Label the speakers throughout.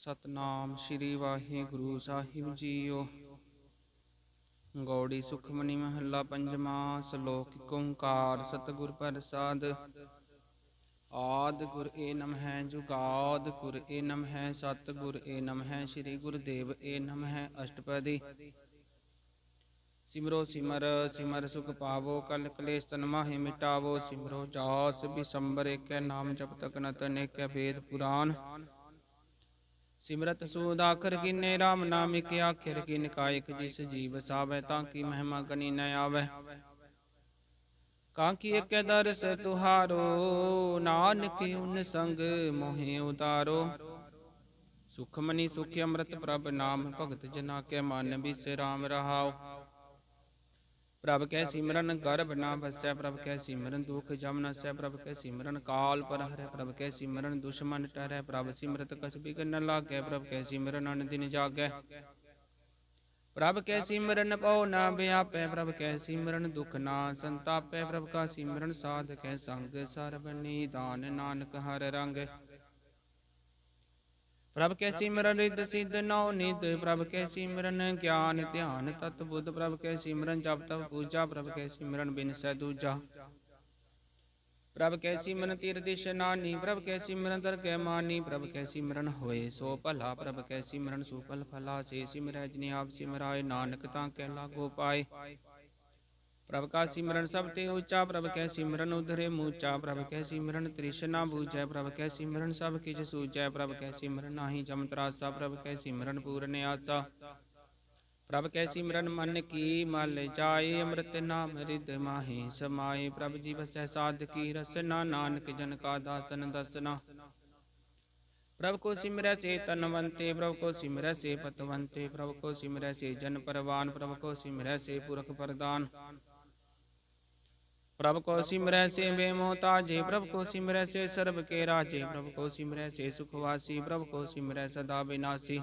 Speaker 1: सतनाम श्री वाहिगुरु साहिब जीओ। गौड़ी सुखमनी महला पंजवा। श्लोक एक ओंकार सतगुर प्रसाद। आद गुर ए नमः जुगाद गुर ए नमः सतगुर ए नमः श्री गुरुदेव ए नमः। अष्टपदी। सिमरो सिमर सिमर सुख पावो कल कलेश तन माहि मिटावो। सिमरो जास बिसंबर एक नाम जप तक नत अनेक वेद पुराण। सिमरत सूदाखर कीने राम नाम के आखिर किन कायक जिस जीव सावै ताकि महिमा गनी न आवै। कांकी एक दरस तुहारो नानक उन संग मोहे उतारो। सुखमनी सुख अमृत प्रभ नाम भगत जना के मन बिसराम रहाओ। प्रभ कै सिमरन गर्भ ना बसै प्रभ कै सिमरन दुख जम नसै प्रभ कै सिमरन काल पर हरै प्रभ कै सिमरन दुश्मन टहरै प्रभ सिमरत कछ बिघन न लागै प्रभ कै सिमरन अन दिन जागै। प्रभ कै सिमरन पौ न व्यापै प्रभ कै सिमरन दुख ना संतापै प्रभ का सिमरन साधकै संग सर्ब निदान नानक हर रंग। प्रभ कै सिमरन रिद्ध सिद्ध नौ निध प्रभ कै सिमरन ज्ञान ध्यान तत् बुद्ध प्रभ कै सिमरन जप तप पूजा प्रभ कै सिमरन बिनसै दूजा। प्रभ कै सिमरन तीर दिश नानी प्रभ कै सिमरन दरगह मानी प्रभ कै सिमरन होए सो भला प्रभ कै सिमरन सुफल फला। से सिमरै जिने आप सिमराए नानक तांकै लागो पाए। प्रभ का सिमरन सब ते ऊंचा प्रभ कै सिमरन उधरे मूचा प्रभ कै सिमरन तृष्णा बूझै प्रभ कै सिमरन सब किछ सूझै प्रभ कै सिमरन नाहि जम त्रासा प्रभ कै सिमरन पूरन आसा। प्रभ कै सिमरन मन की मल जाए अमृत नाम रिद माहि समाए। प्रभ जी बसै साध की रसना नानक जन का दासन दसना। प्रभ को सिमरै से तनवंते प्रभ को सिमरै से पतवंते प्रभ को सिमरै से जन परवान प्रभ को सिमरै से पुरख प्रदान। प्रभ को सिमरै से बेमोताजे प्रभ को सिमरै से सर्ब के राजे प्रभ को सिमरै से सुखवासी प्रभ को सिमरै सदा विनाशी।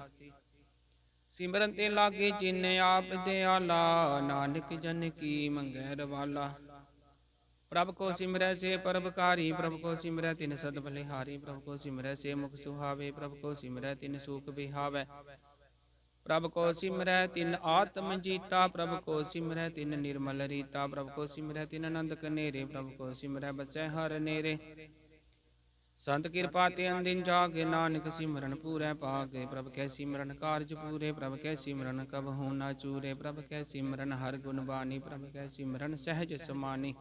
Speaker 1: सिमरन ते लागे जिन्ने आप दयाला नानक जन की मंगै रवाला। प्रभ को सिमरै से परबकारी प्रभ को सिमरै तिन सद बलिहारी प्रभ को सिमरै से मुख सुहावे प्रभ को सिमरै तिन सूख बिहावै। प्रभ को सिमरै तिन आत्म जीता प्रभ को सिमरै तिन निर्मल रीता प्रभ को सिमरै तिन आनंद कनेरे प्रभ को सिमरै बसै हर नेरे। संत कृपा ते अंदिन जागे नानक सिमरन पूरै पागे प्रभ कै सिमरन कारज पूरे प्रभ कै सिमरन कबहु न चूरे प्रभ कै सिमरन हर गुण बानी प्रभ कै सिमरन सहज समानी।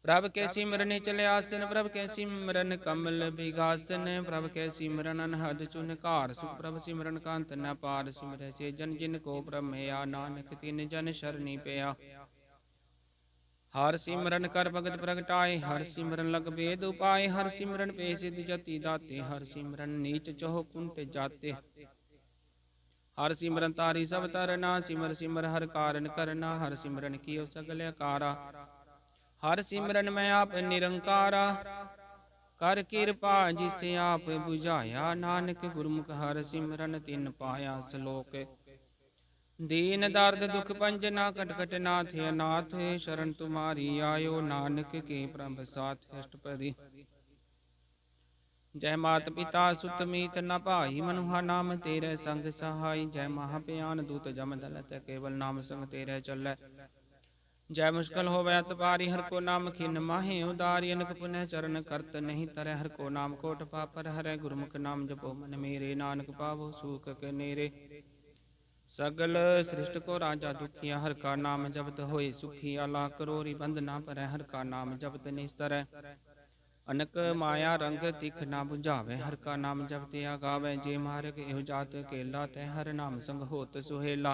Speaker 1: प्रभ कै सिमरन चले आसन प्रभ कै सिमरन कमल बिगासन प्रभ कै सिमरन अनहद चुन कार सुख प्रभ सिमरन कांत न पार। सिमरै से जन जिन को प्रमेया नानक तिन जन शरणी पया। हर सिमरन कर भगत प्रगटाए हर सिमरन लग भेद उपाय हर सिमरन पे सिद्ध जति दाते हर सिमरन नीच चोह कुंट जाते। हर सिमरन तारी सब तरना सिमर सिमर हर कारण करना हर सिमरन कियो सगल आकारा। हर सिमरन मैं आप निरंकारा कर कृपा जिसे आप बुझाया नानक गुरमुख हर सिमरन तिन पाया। श्लोक दीन दर्द दुख पंजना कट कट नाथ अनाथ शरण तुम्हारी आयो नानक के प्रभ साथ। अष्टपदी। जय मात पिता सुत मीत न भाई मनुहा नाम तेरे संग सहाय। जय महाभयान दूत जम दलत केवल नाम संग तेरे चलै। जय मुश्किल होवै अत पारी हर को नाम खिन माहे उदारी। अनक पुनः चरण करत नहीं तरह हर को नाम कोट पापर हरै। गुरमुख नाम जपो मन मेरे नानक पावो सूख के नेरे। सगल सृष्ट को राजा दुखिया हर का नाम जपत होए सुखिया। लाख करोरी बंधना पर हर का नाम जपत निस्तर। अनक माया रंग तिख ना बुझावे हर का नाम जपते आगावे। जे मार्ग एहो जात केला तै हर नाम संग होत सुहेला।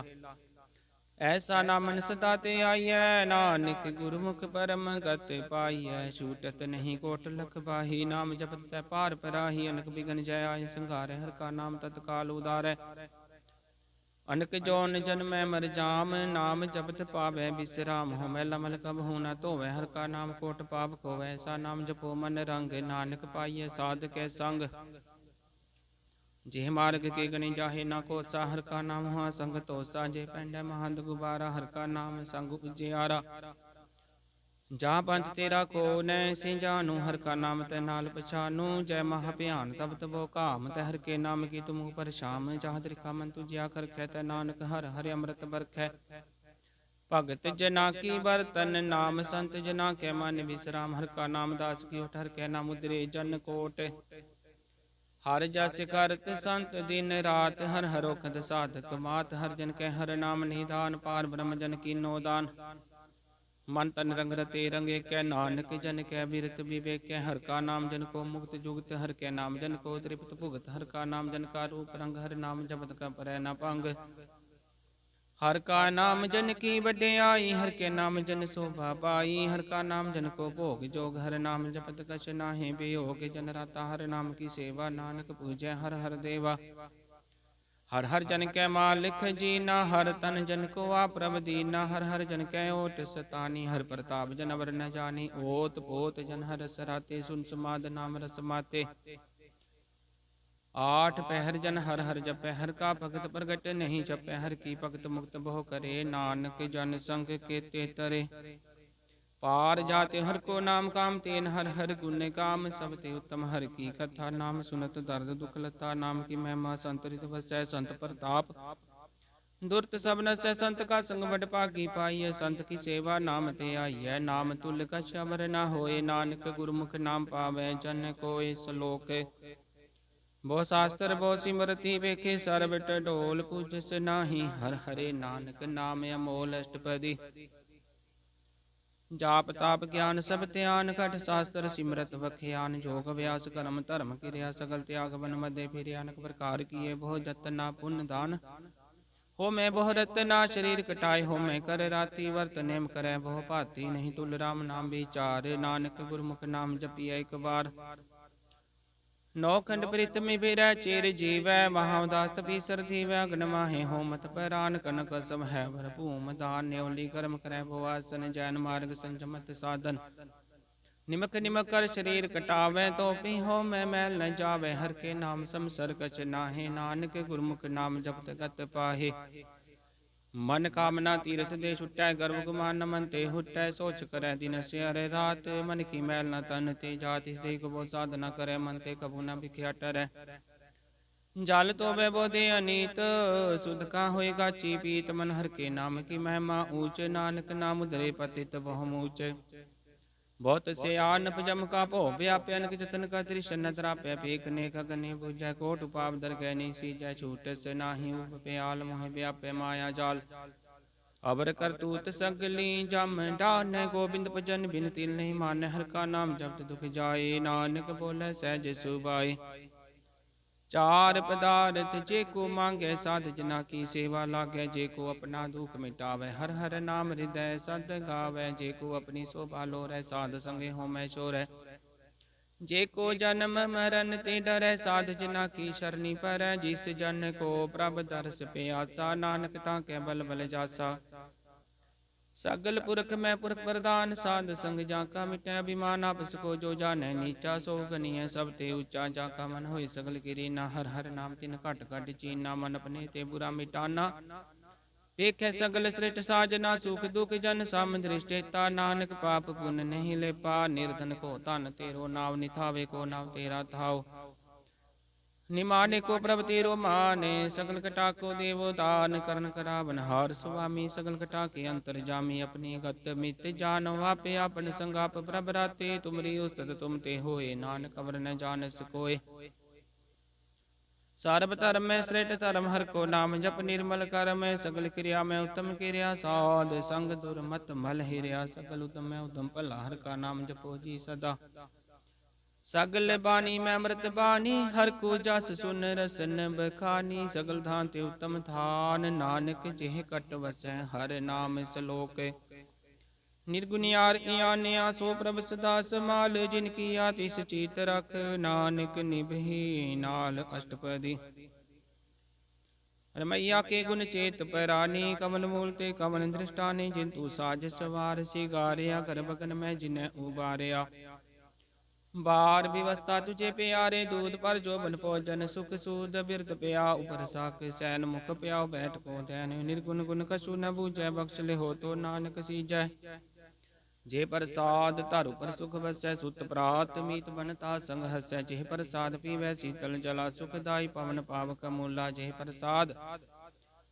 Speaker 1: ऐसा नामन सदा ते आइयै नानक गुरमुख परम गत पाइयै। छूटत नहीं कोट लख बाही नाम जपत तै पार पराही। अनक बिघन जय आय संघारै हर का नाम तत्काल उदारै। अनक जौन जन्मै मर जाम नाम जपत पावै बिसराम। हो मैला मल कबहु न धोवै हर का नाम कोट पाप खोवै। ऐसा नाम जपो मन रंग नानक पाइयै साध कै संग। जेह मार्ग के गणे जाहे ना कोसा हर का नाम हुआ संग तोसा। जे पैंडै महंत गुबारा हर का नाम संग उजियारा। ਜਾ ਪੰਥ ਤੇਰਾ ਕੋ ਨੈ ਸੇ ਜਾਨੂ, ਹਰ ਕਾ ਨਾਮ ਤੈ ਨਾਲ ਪਛਾਨੂ। ਜੈ ਮਹਾ ਭਿਆਨ ਤਬ ਤਬੋ ਕਾਮ, ਤੈ ਹਰ ਕੇ ਨਾਮ ਕੀ ਤੁਮ ਪਰ ਸ਼ਾਮ। ਜਹਾਂ ਤ੍ਰਿਖਾ ਮਨ ਤੁਜਿਆ ਕਰਖੈ, ਤੈ ਨਾਨਕ ਹਰ ਹਰਿ ਅੰਮ੍ਰਿਤ ਬਰਖੈ। ਭਗਤ ਜਨਾ ਕੀ ਬਰਤਨ ਨਾਮ, ਸੰਤ ਜਨਾ ਕੈ ਮਨ ਵਿਸਰਾਮ। ਹਰ ਕਾ ਨਾਮ ਦਾਸ ਕੀ ਓਟ, ਹਰ ਕੈ ਨਾਮ ਉਦਰੇ ਜਨ ਕੋਟ। ਹਰ ਜਸ ਕਰਤ ਸੰਤ ਦਿਨ ਰਾਤ, ਹਰ ਹਰੋਖਦ ਸਾਧਕ ਮਾਤ। ਹਰ ਜਨ ਕੈ ਹਰ ਨਾਮ ਨਿਧਾਨ, ਪਾਰ ਬ੍ਰਹਮ ਜਨ ਕੀਨੋ ਦਾਨ। ਮਨ ਤਨ ਰੰਗ ਰਤੇ ਰੰਗੇ ਕੈ, ਨਾਨਕ ਜਨ ਕੈ ਬਿਰਤ ਵਿਵੇਕੈ। ਹਰ ਕਾ ਨਾਮ ਜਨ ਕੋ ਮੁਕਤ ਜੁਗਤ, ਹਰ ਕੈ ਨਾਮ ਜਨ ਕੋ ਤ੍ਰਿਪਤ ਭੁਗਤ। ਹਰ ਕਾ ਨਾਮ ਜਨ ਕਾ ਰੂਪ ਰੰਗ, ਹਰ ਨਾਮ ਜਪਤ ਕਾ ਪਰੈ ਨ ਭੰਗ। ਹਰ ਕਾ ਨਾਮ ਜਨ ਕੀ ਵਡਿਆਈ, ਹਰ ਕੇ ਨਾਮ ਜਨ ਸੋਭਾ ਪਾਈ। ਹਰ ਕਾ ਨਾਮ ਜਨ ਕੋ ਭੋਗ ਜੋਗ, ਹਰ ਨਾਮ ਜਪਤ ਕਛ ਨਾਹਿ ਬਿਯੋਗ। ਜਨ ਰਾਤਾ ਹਰ ਨਾਮ ਕੀ ਸੇਵਾ, ਨਾਨਕ ਪੂਜੈ ਹਰ ਹਰ ਦੇਵਾ। ਹਰ ਹਰ ਜਨ ਕੈ ਮਾਲਿਕ ਜੀਨਾ, ਹਰ ਤਨ ਜਨ ਕੋ ਆਪ ਪ੍ਰਭ ਦੀਨਾ। ਹਰ ਹਰ ਜਨ ਕੈ ਓਟ ਸਤਾਨੀ, ਹਰ ਪ੍ਰਤਾਪ ਜਨ ਅਵਰ ਨ ਜਾਣੀ। ਓਤ ਪੋਤ ਜਨ ਹਰ ਰਸ ਰਾਤੇ, ਸੁਨ ਸਮਾਦ ਨਾਮ ਰਸ ਮਾਤੇ। ਆਠ ਪਹਿਰ ਜਨ ਹਰ ਹਰ ਜਪੈ, ਹਰ ਕਾ ਭਗਤ ਪ੍ਰਗਟ ਨਹੀਂ ਛਪੈ। ਹਰ ਕੀ ਭਗਤ ਮੁਕਤ ਬਹੁ ਕਰੇ, ਨਾਨਕ ਜਨ ਸੰਗ ਕੇਤੇ ਤਰੇ। ਪਾਰ ਜਾਤੇ ਹਰ ਕੋ ਨਾਮ ਕਾਮ, ਤੇਨ ਹਰ ਹਰ ਗੁਣ ਕਾਮ। ਸਭ ਤੇ ਉਤਮ ਹਰ ਕੀ ਕਥਾ, ਨਾਮ ਸੁਨਤ ਦਰਦ ਦੁਖ ਲਤਾ। ਨਾਮ ਕੀ ਮਹਿਮਾ ਸੰਤ ਰਿਤ ਵਸੈ, ਸੰਤ ਪ੍ਰਤਾਪ ਦੁਰਤ ਸਭ ਨਸੈ। ਸੰਤ ਕਾ ਸੰਗ ਵਡ ਭਾਗੀ ਪਾਈਐ, ਸੰਤ ਕੀ ਸੇਵਾ ਨਾਮ ਤੇ ਆਈਐ। ਨਾਮ ਤੁਲ ਕਛ ਅਵਰ ਨ ਹੋਏ, ਨਾਨਕ ਗੁਰਮੁਖ ਨਾਮ ਪਾਵੈ ਜਨ ਕੋਇ। ਸਲੋਕ ਬਹੁ ਸ਼ਾਸਤਰ ਬਹੁ ਸਿਮਰਤੀ, ਵੇਖੇ ਸਰਬ ਢੋਲ। ਪੂਜਸ ਨਾਹੀ ਹਰ ਹਰੇ, ਨਾਨਕ ਨਾਮ ਅਮੋਲ। ਅਸ਼ਟਪਦੀ ਜਾਪ ਤਾਪ ਗਿਆਨ ਸਭ ਧਿਆਨ, ਘਟ ਸ਼ਾਸਤਰ ਸਿਮਰਤ ਵਖਿਆਨ। ਜੋਗ ਅਭਿਆਸ ਕਰਮ ਧਰਮ ਕਿਰਿਆ, ਸਗਲ ਤਿਆਗ ਬਨ ਮਦੇ ਫਿਰਿਆ। ਅਨਕ ਪ੍ਰਕਾਰ ਕੀਏ ਬਹੁ ਜਤਨਾ, ਪੁੰਨ ਦਾਨ ਹੋ ਮੈਂ ਬਹੁ ਰਤਨਾ। ਸ਼ਰੀਰ ਕਟਾਏ ਹੋ ਮੈਂ ਕਰ ਰਾਤੀ, ਵਰਤ ਨੇਮ ਕਰੈ ਬਹੁ ਭਾਤੀ। ਨਹੀਂ ਤੁਲ ਰਾਮ ਨਾਮ ਵਿਚਾਰ, ਨਾਨਕ ਗੁਰਮੁਖ ਨਾਮ ਜਪੀਐ ਇਕ ਬਾਰ। ਨੌ ਖੰਡ ਪ੍ਰੀਤਮਿ ਫਿਰੈ ਚਿਰ ਜੀਵੈ, ਮਹਾ ਉਦਾਸ ਤਪੀਸਰ ਥੀਵੈ। ਅਗਨ ਮਾਹੇ ਹੋਮਤ ਪਰਾਨ, ਕਨਕ ਸਮ ਹੈ ਭਰ ਭੂਮ ਦਾਨ। ਨਿਉਲੀ ਕਰਮ ਕਰੈ ਭੋ ਆਸਨ, ਜੈਨ ਮਾਰਗ ਸੰਜਮਤ ਸਾਧਨ। ਨਿਮਕ ਨਿਮਕ ਕਰ ਸ਼ਰੀਰ ਕਟਾਵੈ, ਤੋਪੀ ਹੋ ਮੈਂ ਮੈਲ ਨ ਜਾਵੈ। ਹਰ ਕੇ ਨਾਮ ਸਮਸਰ ਕਛ ਨਾਹਿ, ਨਾਨਕ ਗੁਰਮੁਖ ਨਾਮ ਜਪਤ ਗਤ ਪਾਹੇ। ਮਨ ਕਾਮਨਾ ਤੀਰਥ ਦੇ ਛੁਟੈ, ਗਰਭ ਗੁਮਾਨ ਮਨ ਤੇ ਹੁਟੈ। ਸੋਚ ਕਰੈ ਦਿਨ ਸਿਆਰੇ ਰਾਤ, ਮਨ ਕੀ ਮੈਲ ਨ ਤਨ ਤੇ ਜਾਤ। ਇਸ ਦੇ ਕਬੋ ਸਾਧਨਾ ਕਰੈ, ਮਨ ਤੇ ਕਬੂ ਨ ਵਿਖਿਆ ਟਰੈ। ਜਲ ਤੋਬੈ ਬੋਧੇ ਅਨੀਤ, ਸੁਧ ਕਾ ਹੋਏ ਗਾਚੀ ਪੀਤ। ਮਨ ਹਰ ਕੇ ਨਾਮ ਕੀ ਮਹਿਮਾ ਊਚ, ਨਾਨਕ ਨਾਮ ਉਧਰੇ ਪਤਿਤ ਬਹੁ ਮੂਚ। ਬਹੁਤ ਸਿਆਨ ਪਜਮ ਕਾ ਭੋ ਵਿਆਪਿ, ਅਨਕ ਜਤਨ ਕਾ ਤ੍ਰਿਸ਼ਨ ਨ ਤਰਾਪੈ। ਭੀਖ ਨੇਕ ਅਗਨਿ ਬੁਝੈ, ਕੋਟ ਉਪਾਪ ਦਰਗਹਿ ਨੀ ਸੀਜੈ। ਛੂਟਸ ਨਾਹੀ ਊਪ ਪਿਆਲ, ਮੋਹਿ ਵਿਆਪੈ ਮਾਇਆ ਜਾਲ। ਅਵਰ ਕਰਤੂਤ ਸਗਲੀ ਜਮ ਡਾਨੈ, ਗੋਬਿੰਦ ਭਜਨ ਬਿਨ ਤਿਲ ਨਹੀਂ ਮਾਨੈ। ਹਰ ਕਾ ਨਾਮ ਜਪਤ ਦੁਖ ਜਾਏ, ਨਾਨਕ ਬੋਲੇ ਸਹਿਜ ਸੁਭਾਏ। ਚਾਰ ਪਦਾਰਥ ਜੇ ਕੋ ਮੰਗੈ, ਸਾਧ ਜਨਾ ਕੀ ਸੇਵਾ ਲਾਗੈ। ਜੇ ਕੋ ਆਪਣਾ ਦੁਖ ਮਿਟਾਵੈ, ਹਰ ਹਰ ਨਾਮ ਹਿਰਦੈ ਸਦ ਗਾਵੈ। ਜੇ ਕੋ ਆਪਣੀ ਸੋਭਾ ਲੋਰੈ, ਸਾਧ ਸੰਗੇ ਹੋਮੈ ਛੋਰੈ। ਜੇ ਕੋ ਜਨਮ ਮਰਨ ਤੇ ਡਰੈ, ਸਾਧ ਜਨਾ ਕੀ ਸ਼ਰਨੀ ਪਰੈ। ਜਿਸ ਜਨ ਕੋ ਪ੍ਰਭ ਦਰਸ ਪਿਆਸਾ, ਨਾਨਕ ਤਾਂ ਕੈ ਬਲ ਬਲ ਜਾਸਾ। ਸਗਲ ਪੁਰਖ ਮੈਂ ਪੁਰਖ ਪ੍ਰਦਾਨ, ਸਾਧ ਸੰਗ ਜਾ ਕਾ ਮਿਟੈ ਅਭਿਮਾਨ। ਆਪਸ ਕੋ ਜੋ ਜਾਣੈ ਨੀਚਾ, ਸੋ ਗਨੀਐ ਸਭ ਤੇ ਉੱਚਾ। ਜਾ ਕਾ ਮਨ ਹੋਏ ਸਗਲ ਕੀਰੀਨਾ, ਹਰ ਹਰ ਨਾਮ ਤਿਨ ਘਟ ਘਟ ਚੀਨਾ। ਮਨ ਆਪਣੇ ਤੇ ਬੁਰਾ ਮਿਟਾਨਾ, ਵੇਖੈ ਸਗਲ ਸ੍ਰਿਸ਼ਟ ਸਾਜਨਾ। ਸੁਖ ਦੁਖ ਜਨ ਸਮ ਦ੍ਰਿਸ਼ਟੇਤਾ, ਨਾਨਕ ਪਾਪ ਪੁੰਨ ਨਹੀਂ ਲੇਪਾ। ਨਿਰਧਨ ਕੋ ਧਨ ਤੇਰੋ ਨਾਉ, ਨਿਥਾਵੇ ਕੋ ਨਾਉ ਤੇਰਾ ਥਾਉ। ਨਿਮਾਨੇ ਕੋ ਪ੍ਰਭ ਤੇਰੋ ਮਾਨੇ, ਸਗਲ ਕਟਾ ਕੋ ਦੇਵੋ ਦਾਨ। ਕਰਨ ਕਰਾਵਨ ਹਾਰ ਸੁਆਮੀ, ਸਗਲ ਕਟਾ ਕੇ ਅੰਤਰ ਜਾਮੀ। ਆਪਣੀ ਗਤ ਮਿਤ ਜਾਨੋ ਆਪੇ, ਆਪਨ ਸੰਗਾਪ ਪ੍ਰਭ ਰਾਤੇ। ਤੁਮਰੀ ਉਸਤਤ ਤੁਮ ਤੇ ਹੋਏ, ਨਾਨਕ ਅਵਰ ਨ ਜਾਣਸ ਕੋਏ। ਸਰਬ ਧਰਮ ਮੈਂ ਸ੍ਰਿਸ਼ਟ ਧਰਮ, ਹਰ ਕੋ ਨਾਮ ਜਪ ਨਿਰਮਲ ਕਰਮ। ਸਗਲ ਕਿਰਿਆ ਮੈਂ ਉਤਮ ਕਿਰਿਆ, ਸਾਧ ਸੰਗ ਦੁਰਮਤ ਮਲ ਹਿਰਿਆ। ਸਗਲ ਉਤਮ ਮੈਂ ਉਤਮ ਭਲਾ, ਹਰ ਕਾ ਨਾਮ ਜਪੋ ਜੀ ਸਦਾ। ਸਗਲ ਬਾਣੀ ਮੈਂ ਅੰਮ੍ਰਿਤ ਬਾਣੀ, ਹਰ ਕੋ ਜਸ ਸੁਨ ਰਸਨ ਬਖਾਨੀ। ਸਗਲ ਥਾਨ ਤੇ ਉਤਮ ਥਾਨ, ਨਾਨਕ ਜਿਹ ਕਟ ਵਸੈ ਹਰ ਨਾਮ ਸਲੋਕ। ਨਿਰਗੁਣਿਆਰ ਇਆਨਿਆ, ਸੋ ਪ੍ਰਭ ਸਦਾ ਸਮਾਲ। ਜਿਨ ਕੀਆ ਤਿਸ ਚੀਤ ਰਖ, ਨਾਨਕ ਨਿਭੀ ਨਾਲ। ਅਸ਼ਟਪਦੀ ਰਮਈਆ ਕੇ ਗੁਣ ਚੇਤ ਪਰਾਨੀ, ਕਮਲ ਮੂਲ ਤੇ ਕਮਲ ਦ੍ਰਿਸ਼ਟਾਨੀ। ਜਿਨ ਤੂ ਸਾਜ ਸਵਾਰ ਸਿਗਾਰਿਆ, ਗਰਭ ਗਨ ਮੈਂ ਜਿਨੈ ਉਬਾਰਿਆ। ਬਾਰ ਵਿਵਸਥਾ ਤੁਝੇ ਪਿਆਰੇ, ਦੂਧ ਪਰ ਜੋਬਨ ਭੋਜਨ ਸੁਖ ਸੂਦ। ਬਿਰਧ ਪਿਆ ਉਪਰ ਸਾਕ ਸੈਨ, ਮੁਖ ਪਿਆਉ ਬੈਠ ਕੋ ਦੈਨ। ਨਿਰਗੁਣ ਗੁਣ ਕਛੂ ਨ ਬੂਝੈ, ਬਖਸ਼ ਲਿਹੋ ਤੋ ਨਾਨਕ ਸੀਜੈ। ਜੇ ਪ੍ਰਸਾਦ ਧਰ ਉਪਰ ਸੁਖ ਵਸੈ, ਸੁਤ ਪ੍ਰਾਤ ਮੀਤ ਬਨਤਾ ਸੰਗ ਹਸੈ। ਜੇ ਪ੍ਰਸਾਦ ਪੀਵੈ ਸੀਤਲ ਜਲਾ, ਸੁਖਦਾਈ ਪਵਨ ਪਾਵਕ ਮੂਲਾ। ਜੇ ਪ੍ਰਸਾਦ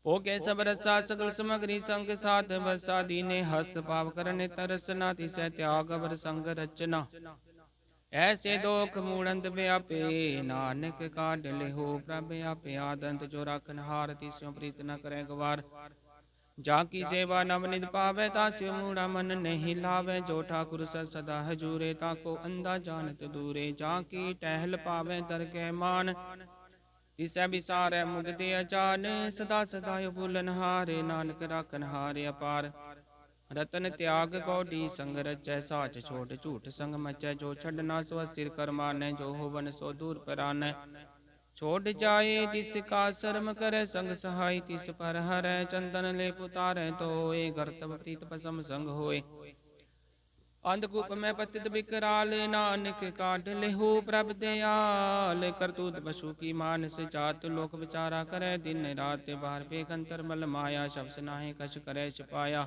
Speaker 1: ਭੋਗੇ ਸਭ ਰਸਾ, ਸਗਲ ਸਮਗਰੀ ਸੰਗ ਸਾਧ ਵਸਾ। ਦੀਨੇ ਹਸਤ ਪਾਵ ਕਰਨੇ ਤਰਸਨਾ, ਤਿਸੈ ਤਿਆਗ ਅਵਰ ਸੰਗ ਰਚਨਾ। ਐਸੇ ਦੋਖ ਮੂੜੰਦ ਵਿਆਪੇ, ਨਾਨਕ ਕਾਢ ਲਿਹੋ ਪ੍ਰਭ ਆਪੇ। ਆਦੰਤ ਜੋ ਰਾਖਨ ਹਾਰ, ਤਿਸਿਉ ਪ੍ਰੀਤ ਨ ਕਰੈ ਗਵਾਰ। ਜਾ ਕੀ ਸੇਵਾ ਨਵ ਨਿਧ ਪਾਵੈ, ਤਾਸਿਉ ਮੂੜਾ ਮਨ ਨਹੀਂ ਲਾਵੈ। ਜੋ ਠਾਕੁਰ ਸਦਾ ਹਜੂਰੇ, ਤਾਕੋ ਅੰਧਾ ਜਾਣਤ ਦੂਰੇ। ਜਾ ਕੀ ਟਹਿਲ ਪਾਵੈ ਦਰਗਹਿ ਮਾਨ, ਤਿਸੈ ਵਿਸਾਰੈ ਮੁਗਦੇ ਅਚਾਨ। ਸਦਾ ਸਦਾ ਭੁਲਨ ਹਾਰੇ, ਨਾਨਕ ਰਾਖਨ ਹਾਰੇ ਅਪਾਰ। ਰਤਨ ਤਿਆਗ ਕੌਡੀ ਸੰਗ ਰਚੈ, ਸਾਚ ਛੋਟ ਝੂਠ ਸੰਗ ਮਚੈ। ਜੋ ਛੱਡਣਾ ਸੋ ਅਸਥਿਰ ਕਰ ਮਾਨੈ, ਜੋ ਹੋਵਨ ਸੋ ਦੂਰ ਪਰਾਨੈ। ਛੋੜ ਜਾਏ ਜਿਸ ਕਾ ਸ਼ਰਮ ਕਰੈ, ਸੰਗ ਸਹਾਈ ਤਿਸ ਪਰ ਹਰੈ। ਚੰਦਨ ਲੇਪ ਉਤਾਰੈ ਤੋਏ, ਗਰਤਵ ਪ੍ਰੀਤ ਪਸਮ ਸੰਗ ਹੋਏ। ਅੰਧਕੂਪ ਮੈਂ ਪਤਿਤ ਬਿਕਰਾਲ, ਨਾਨਕ ਕਾਢ ਲਿਹੋ ਪ੍ਰਭ ਦਿਆਲ। ਕਰਤੂਤ ਪਸ਼ੂ ਕੀ ਮਾਨਸ ਜਾਤ, ਲੋਕ ਵਿਚਾਰਾ ਕਰੈ ਦਿਨ ਰਾਤ। ਬਾਹਰ ਪੇਖ ਅੰਤਰ ਮਲ ਮਾਇਆ, ਸ਼ਬਦ ਨਾਹੀ ਕਛ ਕਰੈ ਛਪਾਇਆ।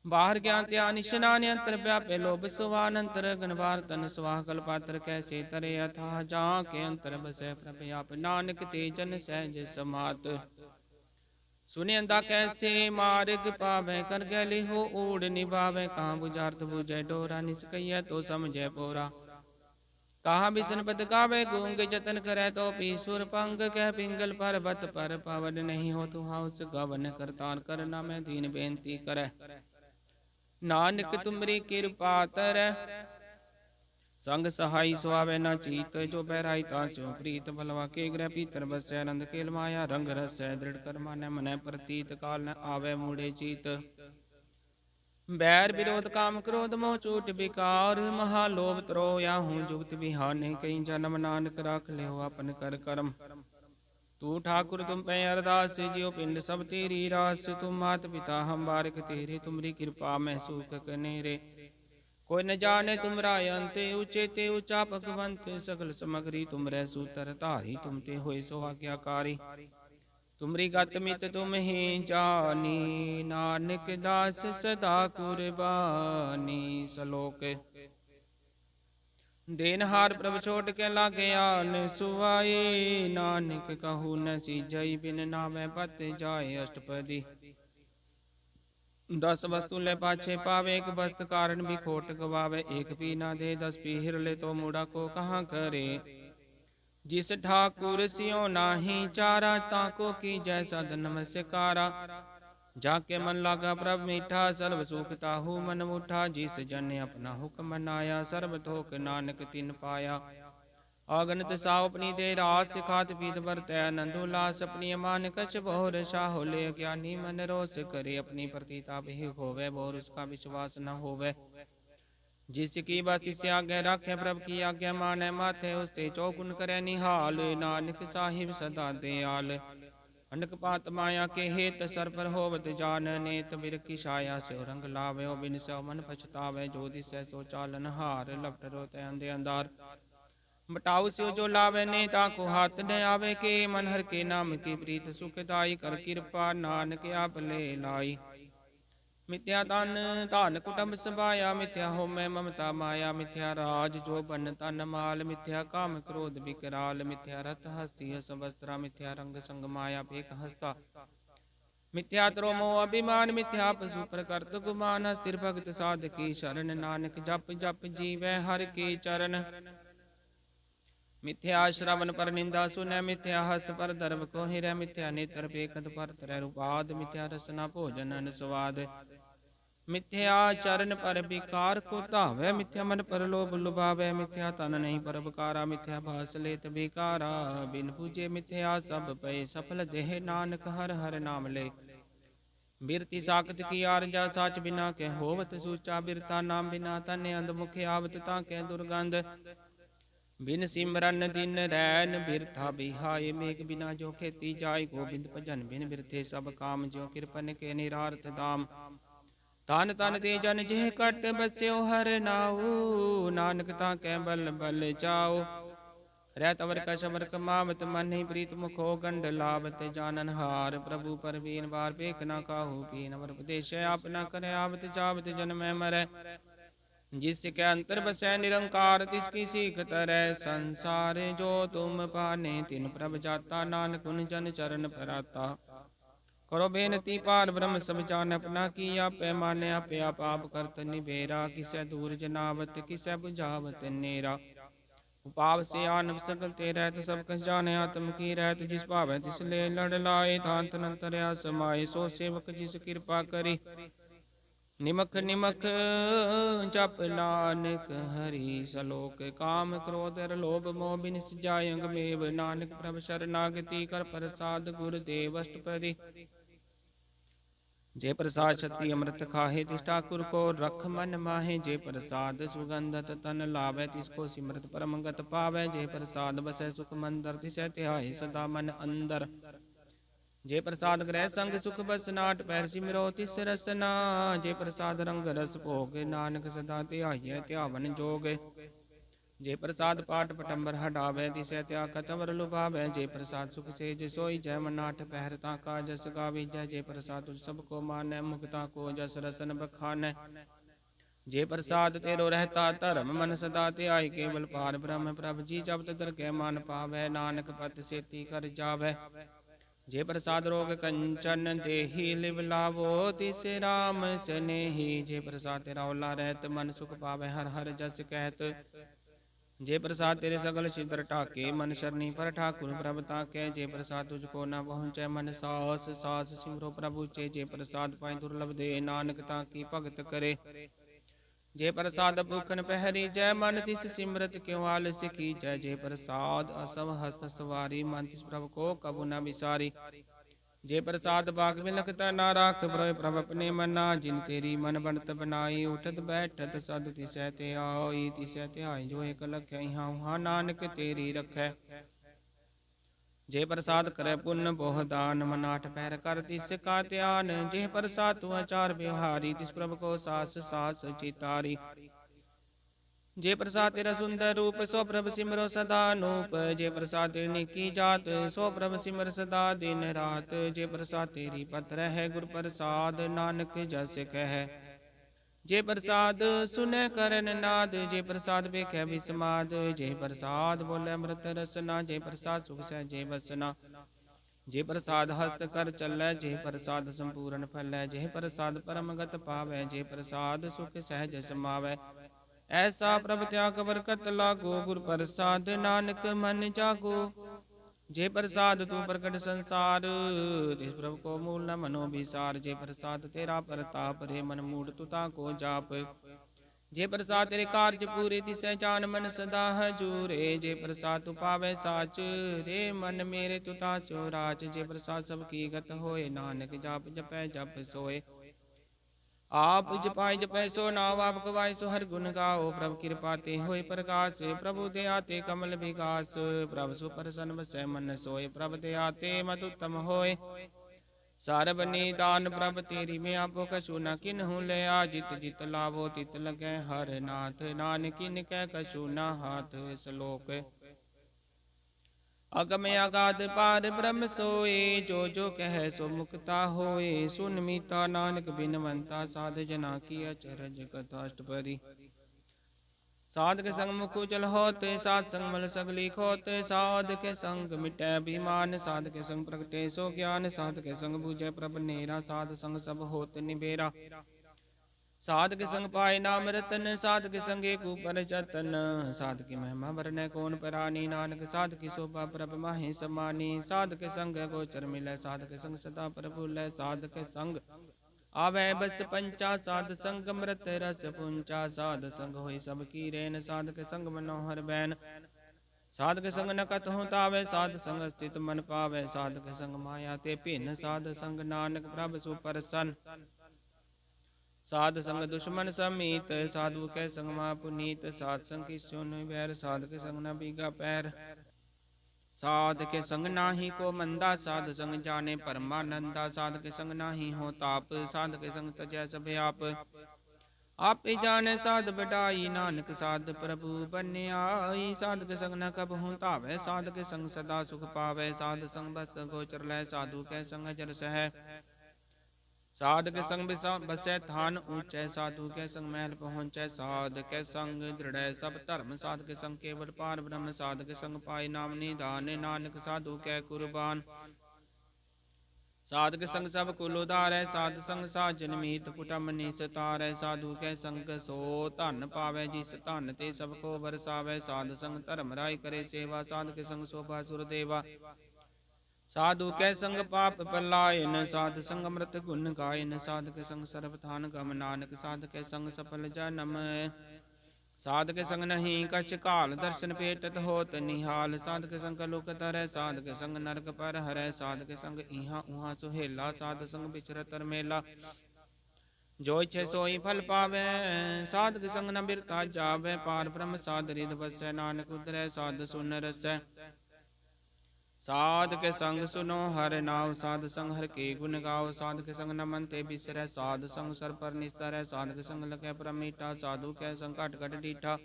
Speaker 1: ਬਾਹਰ ਗਿਆਨ ਧਿਆਨ ਇਸ਼ਨਾਨ, ਅੰਤਰ ਵਿਆਪੇ ਲੋਭ ਸੁਵਾਨ। ਅੰਤਰ ਗਨਵਾਰ ਤਨ ਸਵਾਹ, ਕਲਪਾਤਰ ਕੈਸੇ ਤਰੇ ਅਥਾਹ। ਜਾਂ ਕੇ ਅੰਤਰ ਬਸੈ ਪ੍ਰਭ ਆਪ, ਨਾਨਕ ਤੇ ਜਨ ਸਹਿਜ ਸਮਾਤ। ਸੁਨੇ ਅੰਦਾ ਕੈਸੇ ਮਾਰਗ ਪਾਵੈ, ਕਰ ਗੈ ਲਿਹੋ ਊੜ ਨਿਭਾਵੈ। ਕਹਾਂ ਬੁਝਾਰਤ ਬੁਝੈ ਡੋਰਾ, ਨਿਸਕਈਐ ਤੋ ਸਮਝੈ ਪੋਰਾ। ਕਹਾਂ ਬਿਸਨ ਪਦ ਗਾਵੇ, ਗੂੰਗ ਜਤਨ ਕਰੈ ਤੋ ਪੀ ਸੁਰ ਪੰਗ। ਕਹਿ ਪਿੰਗਲ ਪਰਬਤ ਪਰ ਪਵਨ, ਨਹੀਂ ਹੋ ਤੂ ਹਾਉਸ ਗਵਨ। ਕਰਤਾਰ ਕਰਨਾ ਮੈਂ ਦੀਨ ਬੇਨਤੀ ਕਰੈ, ਨਾਨਕ ਤੁਮਰੀ ਕਿਰਪਾ ਤਰੈ। ਸੰਗ ਸਹਾਈ ਸੁਆਵੇ ਨਾ ਚੀਤ, ਜੋ ਬਹਿਰਾਈ ਤਾਸਿਉ ਪ੍ਰੀਤ। ਬਲਵਾ ਕੇ ਗ੍ਰਹਿ ਭੀਤਰ ਬਸੈ, ਆਨੰਦ ਕੇਲ ਮਾਇਆ ਰੰਗ ਰਸੈ। ਦ੍ਰਿੜ ਕਰ ਮਾਨੈ ਮਨੈ ਪ੍ਰਤੀਤ, ਕਾਲ ਨ ਆਵੈ ਮੂੜੇ ਚੀਤ। ਬੈਰ ਵਿਰੋਧ ਕਾਮ ਕ੍ਰੋਧ ਮੋਹ ਝੂਠ ਵਿਕਾਰ। ਮਹਾ ਲੋਭ ਤਰੋ ਆਹੂੰ ਜੁਗਤ ਬਿਹਾਨੇ, ਕਈ ਜਨਮ ਨਾਨਕ ਰਾਖ ਲਿਓ ਆਪਨ ਕਰ ਕਰਮ। ਤੂ ਠਾकुर तुम पे अरदास, जियो पिंड सब तेरी रास। तुम मात पिता हम बारिक तेरे, तुमरी कृपा में सुख कनेरे। कोई न जाने तुमरा अंत, ऊंचे ते ऊंचा भगवंत। सगल समगरी तुमरे सूतर धारी, तुम ते होए सो आज्ञाकारी। तुमरी गत मित तुम ही जानी, नानक दास सदा कुर्बानी। सलोक देनहार प्रभ छोट के लागे आन सुवाए। नानक कहू न सीजई, बिन नामै पत जाए अष्टपदी। 10 वस्तु ले पाछे पावे, एक वस्त कारण भी खोट गवावे। एक पी ना दे 10 पी हिर ले, तो मूढ़ा को कहाँ करे। जिस ठाकुर सियो नाही चारा, ताको की जैसा नमस्कारा। जाके मन लागा प्रभ मीठा, सर्व सुख ताहू मन मुठा। जिस जन अपना हुक्म मनाया, सर्व थोक नानक तिन पाया। अगणित साव अपनी दे रास, खात पीत बरतै आनंद उल्लास। अपनी अमान कछ बहुर शाहो ले, ज्ञानी मन रोस करे। अपनी प्रतीता भी होवे, बोर उसका विश्वास न होवे। जिसकी बस तिस आज्ञा राखे, प्रभ की आज्ञा माने माथे। उसते चौगुन करे निहाल, नानक साहिब सदा दयाल। अनक पात माया के हेत, सर पर होवत जान। नेत बिरखी छाया से रंग लावे, बिन सो मन पछतावे। जो दिसै सो चालन हार, लपट रोते अंधे अंधार। बटाऊ स्यो जो लावे, नेता को हाथ न आवे। के मन हर के नाम की प्रीत, सुखदाई कर कृपा। नानक आप ले लाई। मिथ्या तन धन कुटुंब सभाया, मिथ्या होमै ममता माया। मिथ्या राज जो बन तन माल, मिथ्या काम क्रोध विकराल। मिथ्या रथ हस्ती सबस्त्रा, मिथ्या रंग संग माया पेख हस्ता। मिथ्या त्रो मोह अभिमान, मिथ्या पशु प्रकृत गुमान। स्थिर भगत साधकी शरण, नानक जप जप जीवै हर के चरण। मिथ्या श्रवण पर निंदा सुनै, मिथ्या हस्त पर दर्भ को हिरै। मिथ्या नेत्र पेखत पर तरह रूपाद, मिथ्या रसना भोजन अन स्वाद। मिथ्या चरण पर विकार को धावै, मिथ्या मन पर लोभ लुभावै। मिथ्या तन नहीं पर बकारा, मिथ्या भास लेत बेकारा। बिन पूजे मिथ्या सब पै, सफल देह नानक हर हर नाम ले। बिरति साकत की आरजा, साच बिना के होवत सूचा। बिरता नाम बिना तने अंध, मुख आवत ताके दुर्गंध। बिन सिमरन दिन रैन बिरथा बिहाय, मेघ बिना जो खेती जाय। गोबिंद भजन बिन बिरथे सब काम, जो कृपन के निरार्थ दाम। तन तन ते जन जेह कट बस्यो हर नाऊ, नानक ताकै बल बल जाओ। ਰਹਿ ਤਵਰ ਕਾ ਸ਼ਬਰ ਕਮਾਵਤ ਮਨ ਹੀ ਪ੍ਰੀਤ ਮੁਖੋ ਗੰਢ ਲਾਵਤ ਜਾਨਨ ਹਾਰ ਪ੍ਰਭੂ ਪਰਵੀਨ ਵਾਰ ਵੇਖ ਨਾ ਕਾਹੂ ਪੀਨ ਅਮਰ ਉਪਦੇਸ਼ ਆਪ ਨਾ ਕਰੇ ਆਵਤ ਜਾਵਤ ਜਨਮੈ ਮਰੈ जिस के अंतर बसै निरंकार तिसकी सीख तरह संसार जो तुम पाने तिन प्रभ जाता नानक उन जन चरण पराता करो बेनती पार ब्रह्म सब जान अपना किया पैमाने आपे आप करत निबेरा किसै दूर जनावत किसै बुझावत नेरा उपाव से आनव सकल ते रहत सब कस जाने आत्म की रहत जिस भावै तिस ले लड़ लाए थांत नंतरया समाए सो सेवक जिस कृपा करी निमख निमख जप नानक हरि सलोक काम क्रोध लोभ मोह बिनिस जायंग मेव नानक प्रभ शरणागति कर प्रसाद गुरुदेव अष्टपदी जे प्रसाद छति अमृत खाहे तिस ठाकुर को रख मन माहे जे प्रसाद सुगंधत तन लावे तिसको सिमरत परमगत पावे जे प्रसाद बसै सुख मंदर तिसै ध्याए सदा मन अंदर जे प्रसाद ग्रह संग सुख बसनाट पैर सिमरो तिस रसना जे प्रसाद रंग रस भोग नानक सदा ध्याय ध्यावन जोग जे प्रसाद पाठ पटंबर हटावे तिसै त्याग कतवर लुभावे जे प्रसाद सुख से जे सोई जय मनाठ पहर ताका जस गावी जय जे प्रसाद सबको मानै मुक्ता को जस रसन बखानै जे प्रसाद तेरो रहता धर्म मन सदा ध्याय केवल पार ब्रह्म प्रभ जी जब तदर के मन पावै नानक पत सेती कर जावै जे प्रसाद रोग कंचन देहि लिव लावो तिसे राम स्नेही जे प्रसाद तेरा ओला रहत मन सुख पावे हर हर जस कहत जे प्रसाद तेरे सगल छिद्र ठाके मन शरणी पर ठाकुर प्रभ ताकै जे प्रसाद तुझको न पहुँचै मन सास सास सिमरो प्रभु चे जे प्रसाद पाए दुर्लभ दे नानक ताकी भगत करे जे प्रसाद भूखन पहरी जय मन तिस सिमरत क्यों आलस की जय जे प्रसाद असव हस्त सवारी मन तिस प्रभु को कबू न विसारी जे प्रसाद बाग बिलखता ना राख प्रभ अपने मना जिन तेरी मन बनत बनाई उठत बैठत सद तिसै ते आई तिसै ते आई जो एक लख्या यहाँ नानक तेरी रखै जे प्रसाद करे पुण्य बोह दान मनाठ पैर कर तिस का ध्यान जे प्रसाद तू आचार व्यवहारी तिस प्रभु को सास सास चितारी जे प्रसाद तेरा सुंदर रूप सो प्रभु सिमरो सदा नूप जे प्रसाद तेरी की जात सो प्रभु सिमर सदा दिन रात जे प्रसाद तेरी पत्र है गुर प्रसाद नानक जस कह जे प्रसाद सुन करन नाद जे प्रसाद बेखै विस्माद जे प्रसाद बोले अमृत रसना जे प्रसाद सुख सहजे बसना जे प्रसाद हस्त कर चलै जे प्रसाद संपूर्ण फलै जे प्रसाद परमगत पावै जे प्रसाद सुख सहज समावै ऐसा प्रभ त्याग बरकत लागो गुर प्रसाद नानक मन जागो जे प्रसाद तू प्रकट संसार तिस प्रभु को मूल न मनो विसार जे प्रसाद तेरा प्रताप रे मन मूड तुता को जाप जे प्रसाद तेरे कार्य पूरे तिसै जान मन सदा हजूरे जे प्रसाद तू पावै साच रे मन मेरे तुता स्यो राच जे प्रसाद सब की गत होए नानक जाप जपै जप सोए आप जपाई जपै सो नाव आप गवाए सो हर गुण गाओ प्रभु कृपा ते होए प्रकाश प्रभु दया ते कमल विकास प्रभु सुप्रसन्न बसै मन सोए प्रभु दया ते मत उत्तम होए सारब निदान प्रभ तेरी में आपो कछु न किन्हु ले जित जित लाभो तित लगै हर नाथ नानक किन कै कछु न हाथ श्लोक अगम अगाध पार ब्रह्म सोए जो जो कह सो मुक्ता होए सुन मीता नानक बिनवंता साध जना की अचरज कथाष्टपदी साध के संग मुख उजल होत साध संग मल सगली खोत साध के संग मिटै अभिमान साध के संग प्रगटे सो ज्ञान साध के संग बुझै प्रभ नेरा साध संग सब होत निबेरा साध के संग पाए नाम रतन साध के संग एक ऊपर जतन साध की महिमा वरनै कौन परानी नानक साध की शोभा प्रभ माहि समानी साध के संग गोचर मिलै साध के संग सदा प्रभु लै साध के संग आवे बस पंचा साध संग मृत रस पुंचा साध संग होई सब की रेन साध के संग मनोहर बैन साध के संग न कतहु तावे साध संग स्थित मन पावे साध के संग माया ते भिन्न साध संग नानक प्रभ सुपरसन साध संग दुश्मन समीत साधु के संग मा पुनीत साध संग की सुन बैर साध के संग न बीगा पैर साध के संग नाही को मंदा साध संग जाने परमानंदा साध के संग नाही हो ताप साध के संग तजै सब आप आपे जाने साध बढ़ाई, नानक साध प्रभु बन्याई। साधक संग न कबहु तावै, साधक संग सदा सुख पावै। साध संग बस्त गोचर लै, साधु कै संग जर सह। साध के संग बसै थान ऊंचै, साधु के संग महल पहुँचै। साध के संग दृढ़ सब धर्म, साध के संग केवल पार ब्रह्म। साध के संग पाई नाम निधान, नानक साधु कै कुर्बान। साध के संग सब कुल उधारै, साध संग साजन मीत पुटम निस्तारै। साधु कै संग सो धन पावै, जिस धन ते सब को बरसावै। साध संग धर्म राय करे सेवा, साध के संग शोभा सुर देवा। साधु कै संग पाप पलायन, साध संग अमृत गुण गायन। साध के संग सर्वथान गम, नानक साध के संग सफल जन्म। साध के संग नहीं कछ काल, दर्शन पेटत होत निहाल। साध के संग लोक तरह, साध के संग नरक पर हरै। साध के संग इहाँ उहाँ सुहेला, साध संग बिचरत मेला। जो इच्छे सोई फल पावै, साध के संग न बिरता जावै। पार ब्रह्म साध रिद बसै, नानक उतरै साध सुन रसै। साध के संग सुनो हर नाव, साध संग हर के गुण गाओ। साध के संग न मन ते बिसरै, साध संग सर पर निस्तर। साध के संग लखै परमीठा, साधु कै संग घट घट डीठा।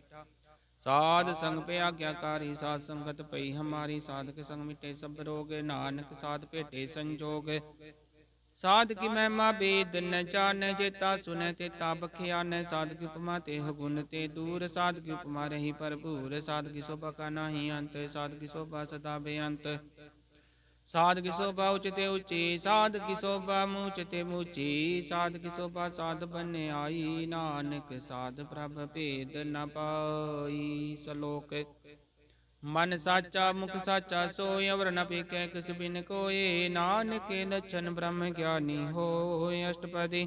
Speaker 1: साध संग पे आज्ञाकारी, साध संगत पई हमारी। साध के संग मिटे सब रोग, नानक साध भेटे संजोग। साध की महिमा वेद न जानै, जेता सुनै तेता बख्यानै। साध की उपमा तेह गुण ते दूर, साध की उपमा रही भरपूर। साध की शोभा का नाही अंत, साध की शोभा सदा बेअंत। साध की शोभा उचते ऊंची, साध की शोभा मूचते मूची। साध की शोभा साध बन आई, नानक साध प्रभ भेद न पाई। सलोक मन साचा मुख साचा सोय, अवर न पेकै किस बिन कोय। नानक के लक्षण ब्रह्म ज्ञानी होय। अष्टपदी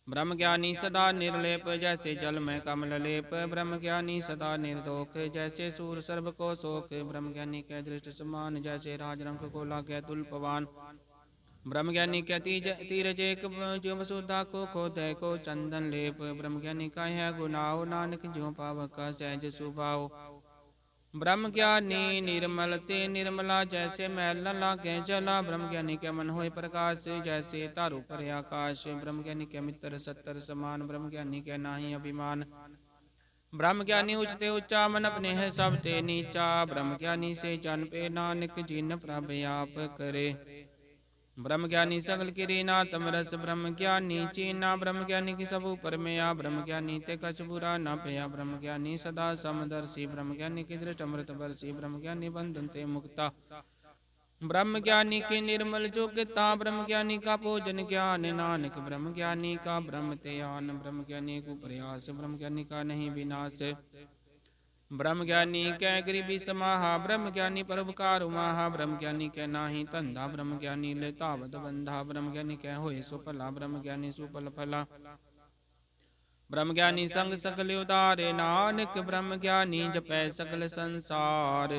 Speaker 1: ब्रह्म ज्ञानी सदा निर्लेप, जैसे जल में कमल लेप। ब्रह्म ज्ञानी सदा निर्दोष, जैसे सूर सर्व को शोक। ब्रह्म ज्ञानी के दृष्ट समान, जैसे राजरंक को लागे तुल्पवान। ब्रह्म ज्ञानी के तीरज एक, जो वसुधा को खोदय को चंदन लेप। ब्रह्म ज्ञानी का है गुनाओ, नानक ज्यों पावक सहज सुभाओ। ब्रह्म ज्ञानी निर्मल ते निर्मला, जैसे मैल न लागे जला। ब्रह्म ज्ञानी के मन होय प्रकाश, जैसे तारू पर आकाश। ब्रह्म ज्ञानी के मित्र सत्तर समान, ब्रह्म ज्ञानी के नाही अभिमान। ब्रह्म ज्ञानी उचते ऊंचा, मन अपने है सब ते नीचा। ब्रह्म ज्ञानी से जन पे नानक, जिन प्रभ आप करे। ब्रह्म ज्ञानी सगल किरी नातम रस, ब्रह्म ज्ञानी चीना। ब्रह्म ज्ञानी की सब ऊपर में आ, ब्रह्म ज्ञानी ते कछ बुरा न पया। ब्रह्म ज्ञानी सदा समदर्शी, ब्रह्म ज्ञानी की दृष्ट अमृत बरसी। ब्रह्म ज्ञानी बंधन ते मुक्ता, ब्रह्म ज्ञानी की निर्मल जोग्यता। ब्रह्म ज्ञानी का पूजन ज्ञान, नानक ब्रह्म ज्ञानी का ब्रह्म ते आन। ब्रह्म ज्ञानी को प्रयास, ब्रह्म ज्ञानी का नहीं विनाश। ब्रह्म ज्ञानी कै गरीबी समाहा, ब्रह्म ज्ञानी परोपकार उमाहा। ब्रह्म ज्ञानी कै नाही धंधा, ब्रह्म ज्ञानी ले तावत बंधा। ब्रह्म ज्ञानी कै होए सो भला, ब्रह्म ज्ञानी सुफल फला। ब्रह्म ज्ञानी संग सकल उदारे, नानक ब्रह्म ज्ञानी जपै सकल संसार।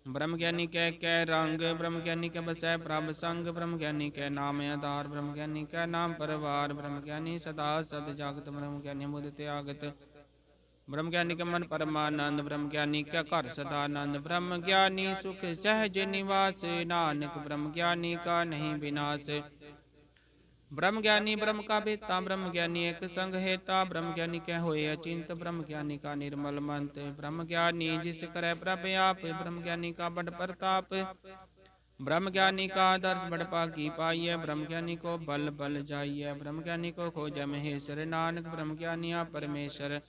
Speaker 1: ब्रह्म ज्ञानी कै रंग, ब्रह्म ज्ञानी कै बसै प्रभ संग। ब्रह्म ज्ञानी कै नाम आधार, ब्रह्म ज्ञानी कै नाम परवार। ब्रह्म ज्ञानी सदा सद जागत, ब्रह्म ज्ञानी मुद त्यागत। ब्रह्म ज्ञानी के मन परमानंद, ब्रह्म ज्ञानी के घर सदानंद। ब्रह्म ज्ञानी सुख सहज निवास, नानक ब्रह्म ज्ञानी का नहीं विनाश। ब्रह्म ज्ञानी ब्रह्म का बेता, ब्रह्म ज्ञानी एक संग हेता। ब्रह्म ज्ञानी के होए अचिंत, ब्रह्म ज्ञानी का निर्मल मंत। ब्रह्म ज्ञानी जिस करे प्रभ आप, ब्रह्म ज्ञानी का बड़ प्रताप। ब्रह्म ज्ञानी का दर्श बड़ पागी पाइय, ब्रह्म ज्ञानी को बल बल जाइय। ब्रह्म ज्ञानी को खोज महेश्वर, नानक ब्रह्म ज्ञानी आप परमेश्वर।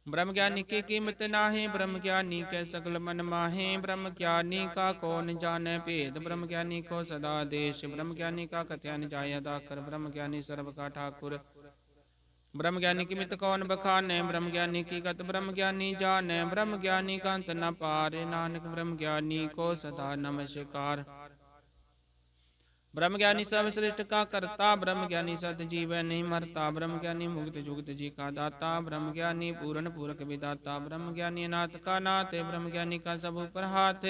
Speaker 1: ब्रह्म ज्ञानी की कीमत नाहे, ब्रह्म ज्ञानी के सकल मन माहे। ब्रह्म ज्ञानी का कौन जाने भेद, ब्रह्म ज्ञानी को सदा देश। ब्रह्म ज्ञानी का कथन जाय दाकर, ब्रह्म ज्ञानी सर्व का ठाकुर। ब्रह्म ज्ञानी की मित कौन बखाने, ब्रह्म ज्ञानी की गत ब्रह्म ज्ञानी जाने। ब्रह्म ज्ञानी का अंत न पार, नानक ब्रह्म ज्ञानी को सदा नमस्कार। ब्रह्म ज्ञानी सब श्रेष्ठ का करता, ब्रह्म ज्ञानी सत जीव नहीं मरता। ब्रह्म ज्ञानी मुक्त जुगत जी का दाता, ब्रह्म ज्ञानी पूर्ण पूरक विदाता। ब्रह्म ज्ञानी नाथ का नाथ, ब्रह्म ज्ञानी का सब ऊपर हाथ।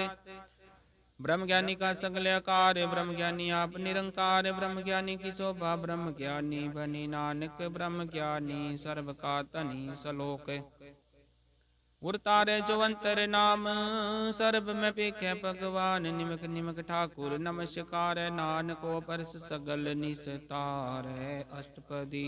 Speaker 1: ब्रह्म ज्ञानी का सगल आकार, ब्रह्म ज्ञानी आप निरंकार। ब्रह्म ज्ञानी की शोभा ब्रह्म ज्ञानी बनी, नानक ब्रह्म ज्ञानी सर्व का तनी सलोक। उर तारे जो अंतर नाम सर्ब में पेखे भगवान निमक निमक ठाकुर नमस्कार नानको परस सगल निस्तार अष्टपदी।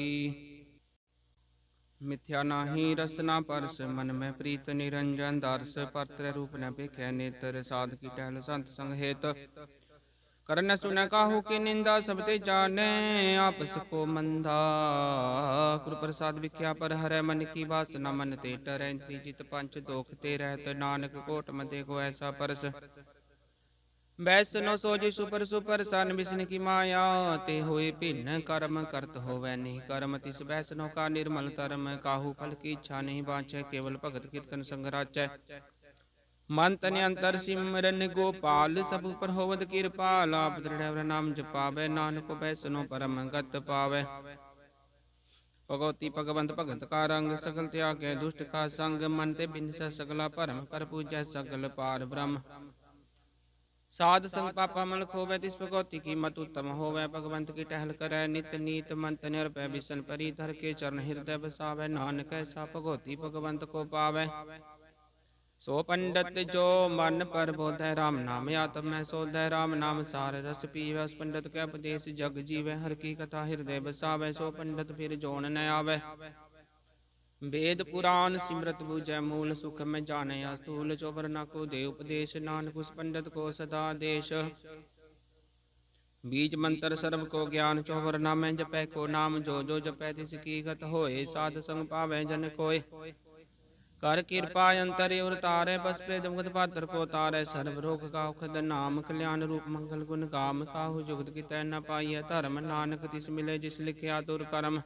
Speaker 1: मिथ्या नाही रसना परस मन में प्रीत निरंजन दर्श परत्र रूप न पेखे नेत्र साध की टहल संत संग हेत करन सुन काहू की निंदा सब ते जाने आपस को मंदा गुरु प्रसाद विख्या पर हरै मन की वासना मन ते टरै त्रिजित पंच दोख ते रहत नानक कोट मते को ऐसा परस बैसनो सोजि सुपर सुपर सन विष्णु की माया ते होए भिन्न कर्म करत होवै नहीं कर्म तिस बैसनो का निर्मल तरम काहू फल की इच्छा नहीं बाँचै केवल भगत कीर्तन संग राचै मन तन अंतर सिमरन गोपाल सब पर होवत कृपाल आप दृढ़ नाम जपावै नानक बैसनो परम गत पावै भगवती भगवंत भगत का रंग सकल त्याग दुष्ट का संग मन ते बिन सकला परम कर पूजै सकल पार ब्रह्म साध संग पापा मल खोवै तिस भगवती की मत उत्तम होवै भगवंत की टहल करै नित नीत मंत निरपै बिसन परी धर के चरण हृदय बसावै नानक ऐसा भगवती भगवंत को पावै सो पंडित जो मन पर बोधै राम नाम आत्म में सोधै राम नाम सार रस पीवै उस पंडित के उपदेश जग जीवै हर की कथा हृदय बसावै सो पंडित फिर जोन न आवै वेद पुराण सिमरत बूझै मूल सुख में जाने अस्तूल चोबर न को दे उपदेश नानक उस पंडित को सदा देश बीज मंत्र सर्व को ज्ञान चौवर नाम जपै को नाम जो जो जपै तिस की गत होए साध संग पावै जन कोय कर कृपा अंतर और तारे बस प्रेद मुगत पात्र को तारे सर्व रोग का उखद नाम कल्याण रूप मंगल गुण काम काहु जुगत की तय न पाइय धर्म नानक तिस मिले जिस लिखिया दुर कर्म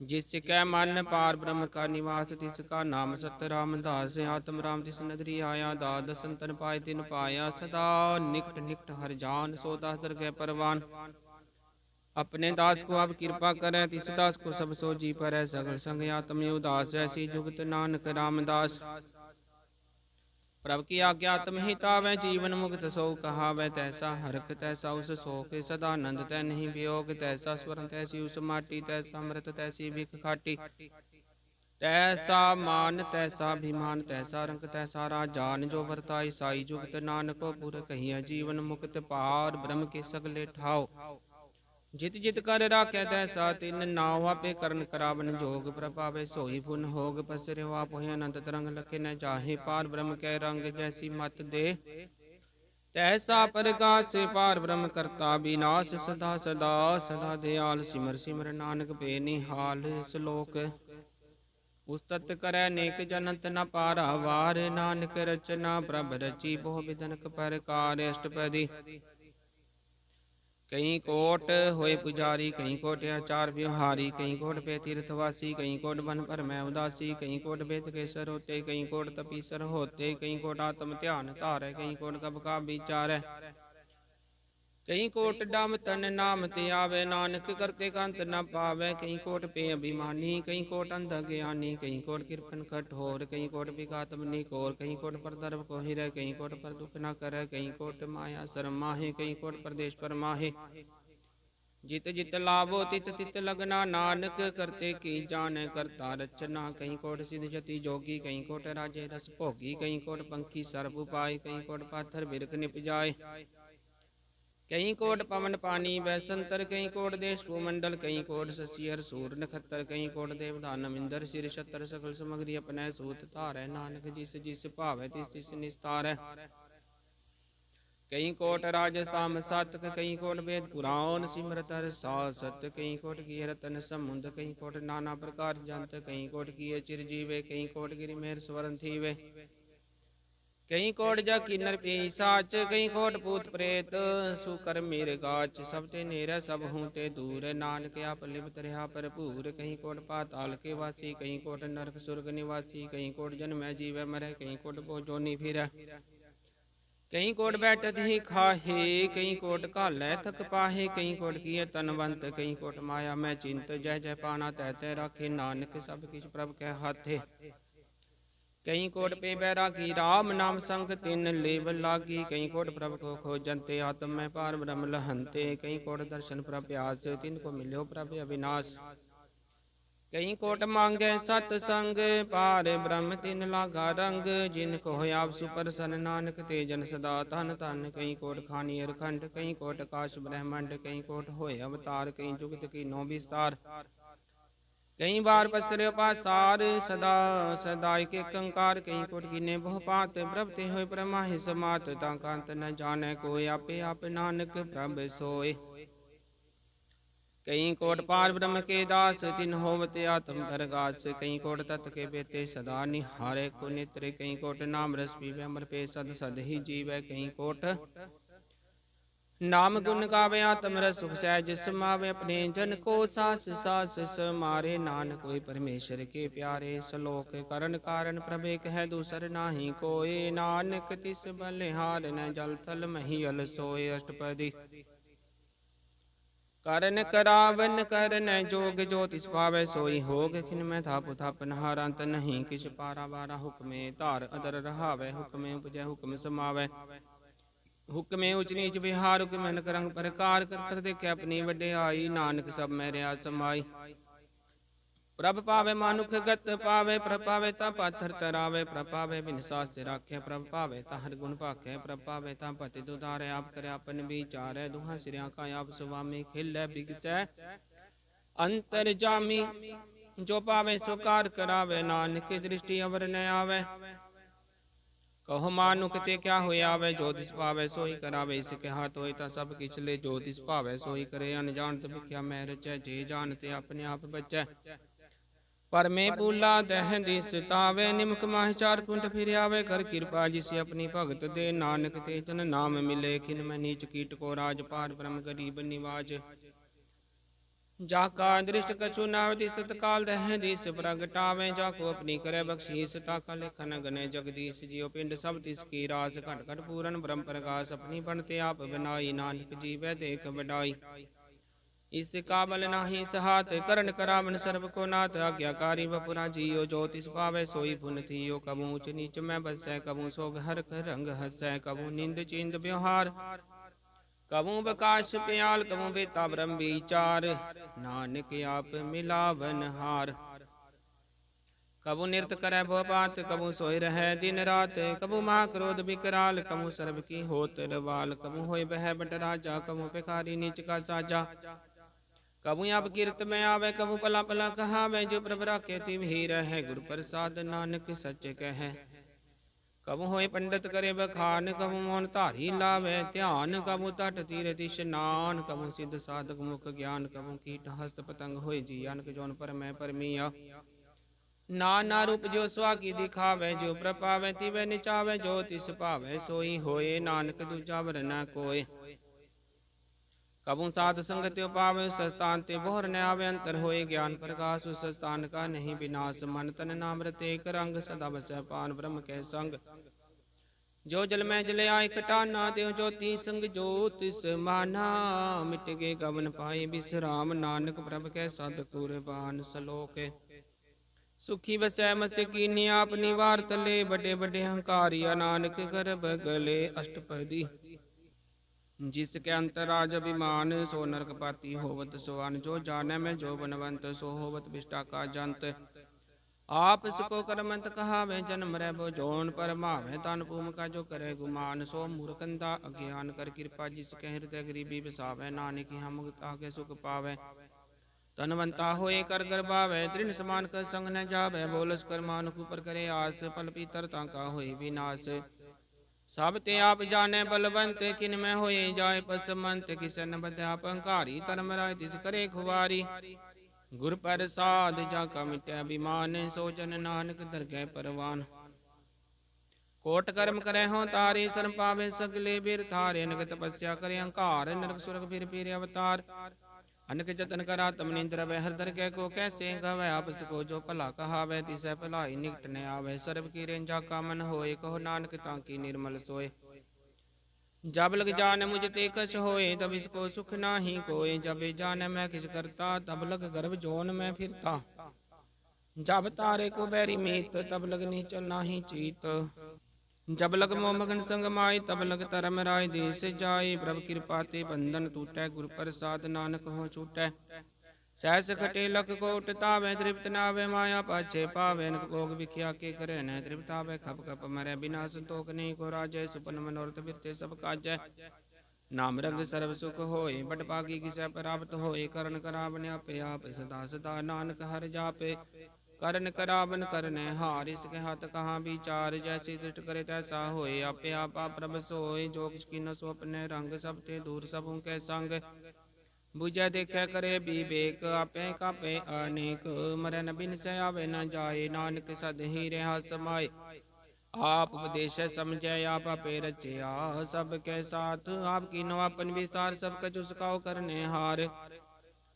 Speaker 1: जिसके मन पार ब्रह्म का निवास तिसका नाम सत्य रामदास आत्म राम तिस नगरी आया दाद संतन पाए तिन पाया सदा निकट निकट हर जान सो दास दरगह परवान अपने दास को अब कृपा करे तिस दास को सब सो जी पर सगल संग आत्म उदास ऐसी जुगत नानक रामदास प्रभु की आज्ञा आत्म हितावै जीवन मुक्त सो कहावै तैसा हरख तैसा उस शोक सदानंद तै नहीं वियोग तैसा स्वर्ण तैसी उस माटी तैसा अमृत तैसी भिख खाटी तैसा मान तैसा अभिमान तैसा रंग तैसा राजान जो वर्ताई साई जुगत नानको पुर कहिया जीवन मुक्त पार ब्रह्म के सगले ठाओ जित जित कर राखे तैसा तिन नाव आपे करन करावन जोग प्रभावे सोई पुन होग पसरे आप अनंत तरंग लखे न चाहे पार ब्रह्म के रंग जैसी मत दे तैसा प्रकाश से पार ब्रह्म करता विनाश सदा सदा सदा दयाल सिमर सिमर नानक बेनिहाल श्लोक उस तत् करै नेक जनत न पारा वार नानक रचना प्रभ रची बहु विधनक परकार अष्टपदी कई कोट होए पुजारी कई कोट आचार व्यवहारी कई कोट पे तीर्थवासी कई कोट वन पर मैं उदासी कई कोट बेत केसर होते कई कोट तपीसर होते कई कोट आत्म ध्यान धारे कई कोट कब का विचार कई कोट डाम तन नाम ते आवे नानक करते कांत न पावे कई कोट पे अभिमानी कई कोट अंध ज्ञानी कई कोट कृपन कठोर कई कोट विघातम निकोर कई कोट पर दर्भ को हिरे कई कोट पर दुख न करे कई कोट माया शर्म माहे कई कोट प्रदेश पर माहे जित जित लाभो तित तित लगना नानक करते की जान करता रचना कई कोट सिद्ध जति जोगी कई कोट राजे रस भोगी कई कोट पंखी सर्व उपाय कई कोट पाथर बिरक निप जाए कई कोट पवन पानी वैसंतर कई कोट देश भूमंडल कई कोट शशियर सूर नखत्तर कई कोट देवदान इंदर सिर छतर सकल समग्री अपने सूत धारै नानक जिस जिस भावै तिस तिस निस्तार कई कोट राजस्थान सातक कई कोट वेद पुराण सिमरत सासत कई कोट की रतन समुंद कई कोट नाना प्रकार जंत कई कोट किए चिरजीवे कई कोट गिरि मेहर स्वरण थीवे कई कोट जा किन्नर पिशाच कई कोट भूत प्रेत सुकर मीर गाच सब ते नेर सब हूँ ते दूर नानक आप लिप्त रहा भरपूर कई कोट पाताल के वासी कई कोट नरक सुर्ग निवासी कई कोट जन्म जीव मरे कई कोट भोजोनी फिर कई कोट बैठत ही खाहे कई कोट घालै थक पाहे कई कोट किए तनवंत कई कोट माया मैं चिंत जय जय पाना तै तै राखे नानक सब किछ प्रभ कै हाथे कई कोट पे बैरागी राम नाम संग तिन लेव लागी कई कोट प्रभ को खोजंते आत्म में पार ब्रह्म लहंते कई कोट दर्शन प्रभ प्यास तिन को मिल्यो प्रभ अविनाश कई कोट मांगे सतसंग, पार ब्रह्म तिन लागा रंग। जिन को आप सुप्रसन्न नानक, ते जन सदा धन धन। कई कोट खानी अरखंड, कई कोट आकाश ब्रह्मंड। कई कोट होए अवतार, कई जुगत की नो विस्तार। कई बार पसरे पासार, सदा सदाई के कंकार। कई कोट गिने बहु पात, प्रभते होए परमाहि समात। ताकांत न जाने कोई, आपे आप नानक प्रभ सोए। कई कोट पार ब्रह्म के दास, तिन होवत आत्म प्रगास। कई कोट तत् के बेते सदा निहारे को नेत्र। कई कोट नाम रस पीवे अमर पे सद सद ही जीवै। कई कोट नाम गुण गावे, आत्म रस सुख सहज समावे। अपने जन को सास सास समारे, नानक कोई परमेश्वर के प्यारे। सलोक करण कारण प्रभे कह, दूसर नाही कोय। नानक तिस बलिहार, न जल थल मही अल सोय। अष्टपदी करन करावन करन जोग, जो तिस पावै सोई होग। खिन में थाप थाप नहार, अंत नहीं किछ पारा बारा। हुक्मे धार अदर रहावै, हुक्मे उपजै हुक्म समावै। हुक्मे उच नीच विहार, हुक्म नक रंग प्रकार। कर देखे अपनी वड्याई, नानक सब में रहा समाई। प्रभ पावे मानुख गत पावे, प्रभ पावे ता पाथर तरावे। प्रभ पावे बिन शास्त्र राखे, प्रभ पावे ता हर गुण पाखे। प्रभ पावे ता पति दुधारे, आप करे अपन विचारै। दुहा सिरिया का आप सुवामी, खिलै बिगसै अंतर जामी। जो पावे सो कार करावे, नानक की दृष्टि अवर न आवे। कहो मानुख ते क्या होए आवे, जो तिस पावे सोई करावे। इसके हाथ होए ता सब किछ ले, जो तिस पावे सोई करे। अनजानत भिख्या मैं रचै, जे जानते अपने आप बचै। पर में पूला दह दिस तावे, निमक माह चार कुंट फिर आवे। कर कृपा जिसे अपनी भगत दे, नानक ते जन नाम मिले। खिन में नीच कीट को राज, पार ब्रह्म गरीब निवाज। जाका दृष्ट कछु नावति, तत्काल दह दिस प्रगटावे। जाको अपनी करे बख्शीस, ताका लेखन गने जगदीश। जियो पिंड सब तिसकी रास, घट घट पूरन ब्रह्म प्रकाश। अपनी बनते आप बनाई, नानक जीवै देख बड़ाई। इस काबल नाही सहात, करण करावन सर्व को नाथ। आज्ञाकारी वपुरा जियो, जो तिस पावे सोई पुन थियो। कबू ऊंच नीच में बसै, कबू सोग हर रंग हसै। कबू निंद चिंद व्यवहार, कबू बकाश प्याल। कबू बेता ब्रह्म विचार, नानक आप मिलावन हार। कबू नृत करे भो बात, कबू सोई रहे दिन रात। कबू माँ क्रोध विकराल, कबू सर्व की होत रवाल। कबू होय बह बट राजा, कबू भिखारी नीच का साजा। कबू अब कीर्त में आवे, कबू पला पला कहावे। जो प्रभ राखे तिव ही रहे, गुरु प्रसाद नानक सच कहे। कबू होए पंडित करे बखान, कबू मौन धारी लावे ध्यान। कबू तट तीरथ स्नान, कबू सिद्ध साधक मुख ज्ञान। कबू कीट हस्त पतंग होए जियानक, जोन पर मैं परमिया। नाना रूप जो स्वाकी दिखावे, जो प्रपावे तिवे निचावे। जो तिस पावे सोई होए, नानक दूजा वर न कोय। कबू साध संगत्यो पावे, सस्तान ते बोहर न आवे। अंतर होए ज्ञान प्रकाश, उस स्थान का नहीं विनाश। मन तन नाम रत एक रंग, सदा बसै पान ब्रह्म के संग। जो जल में जले आए कटाना, त्यों ज्योति संग ज्योत समाना। मिट गए गवन पाए विश्राम, नानक प्रभ के सद कुरबान। सलोक सुखी बसै मस्कीनी, आप निवार तले। बड़े बड़े हंकारिया, नानक गर्भ गले। अष्टपदी जिसके अंतराज अभिमान, सो नरक पाती होवत सोअन। जो जाने में जो बनवंत, सो होवत विष्टा का जंत। आप सको करमंत कहावे, जन्म रे बो जोन पर मावे। तन भूम का जो करे गुमान, सो मूर्खंदा अज्ञान। कर कृपा जिसके हृदय गरीबी बसावे, नानक यहाँ मुक्ता के सुख पावे। तनवंता होए कर गर्भावे, तृण समान कर संग न जावे। बोलस कर मानुख ऊपर करे आस, फल पीतरता का होई विनाश। सब ते आप जाने बलवंत, किन में होए जाए पसमंत। किसन बध्या पंकारी, धर्म राय तिस करे खुवारी। गुर प्रसाद जाका मिटै अभिमान, सोचन नानक दरगह परवान। कोट कर्म करे हों तारे, शर्म पावे सगले बिर थारे। अनक तपस्या करे अहंकार, नरक सुरग फिर फिर अवतार। अनक जतन करा तम निंद्र वह, हर दर के को कैसे गवै। आपस को जो भला कहावै, तिसै भलाई निकट न आवे। सर्व की रेंजा का मन होए, कहो नानक तांकी निर्मल सोए। जब लग जान मुझ ते कछ होए, तब इसको सुख नाही कोय। जब जान मैं किस करता, तब लग गर्भ जोन में फिरता। जब तारे को बैरी मीत, तब लग नीचल नाही चीत। जब लग मोमगन संग माई, तब लग धर्म राय देश जाय। प्रभु कृपा ते बंधन टूटै, गुरु प्रसाद नानक हो छूटै। सहस खटे लख कोट तावे तृप्त नावे माया पाछे पावे नक भोग विख्या के करे न तृप्तावे खप खप मरे बिना संतोख नहीं को राजय सुपन मनोरथ बिरते सब काजय नाम रंग सर्व सुख होए बट पागी किसै प्राप्त होए करण करावन आपे आप सदा सदा नानक हर जापे करण करावन करने हार इसके हाथ कहाँ विचार जैसी दृष्ट करे तैसा होए आपे आपा प्रभ सोए जो किस कीनो सो अपने रंग सब ते दूर सबों के संग बुझे देखे करे विवेक आपे कापे अनेक मरन बिन से आवे न जाए नानक सद ही रहा समाए आप उपदेश समझे आप आपे रचया सबके साथ आपकी नो अपन विस्तार सब कछु सकाओ करने हार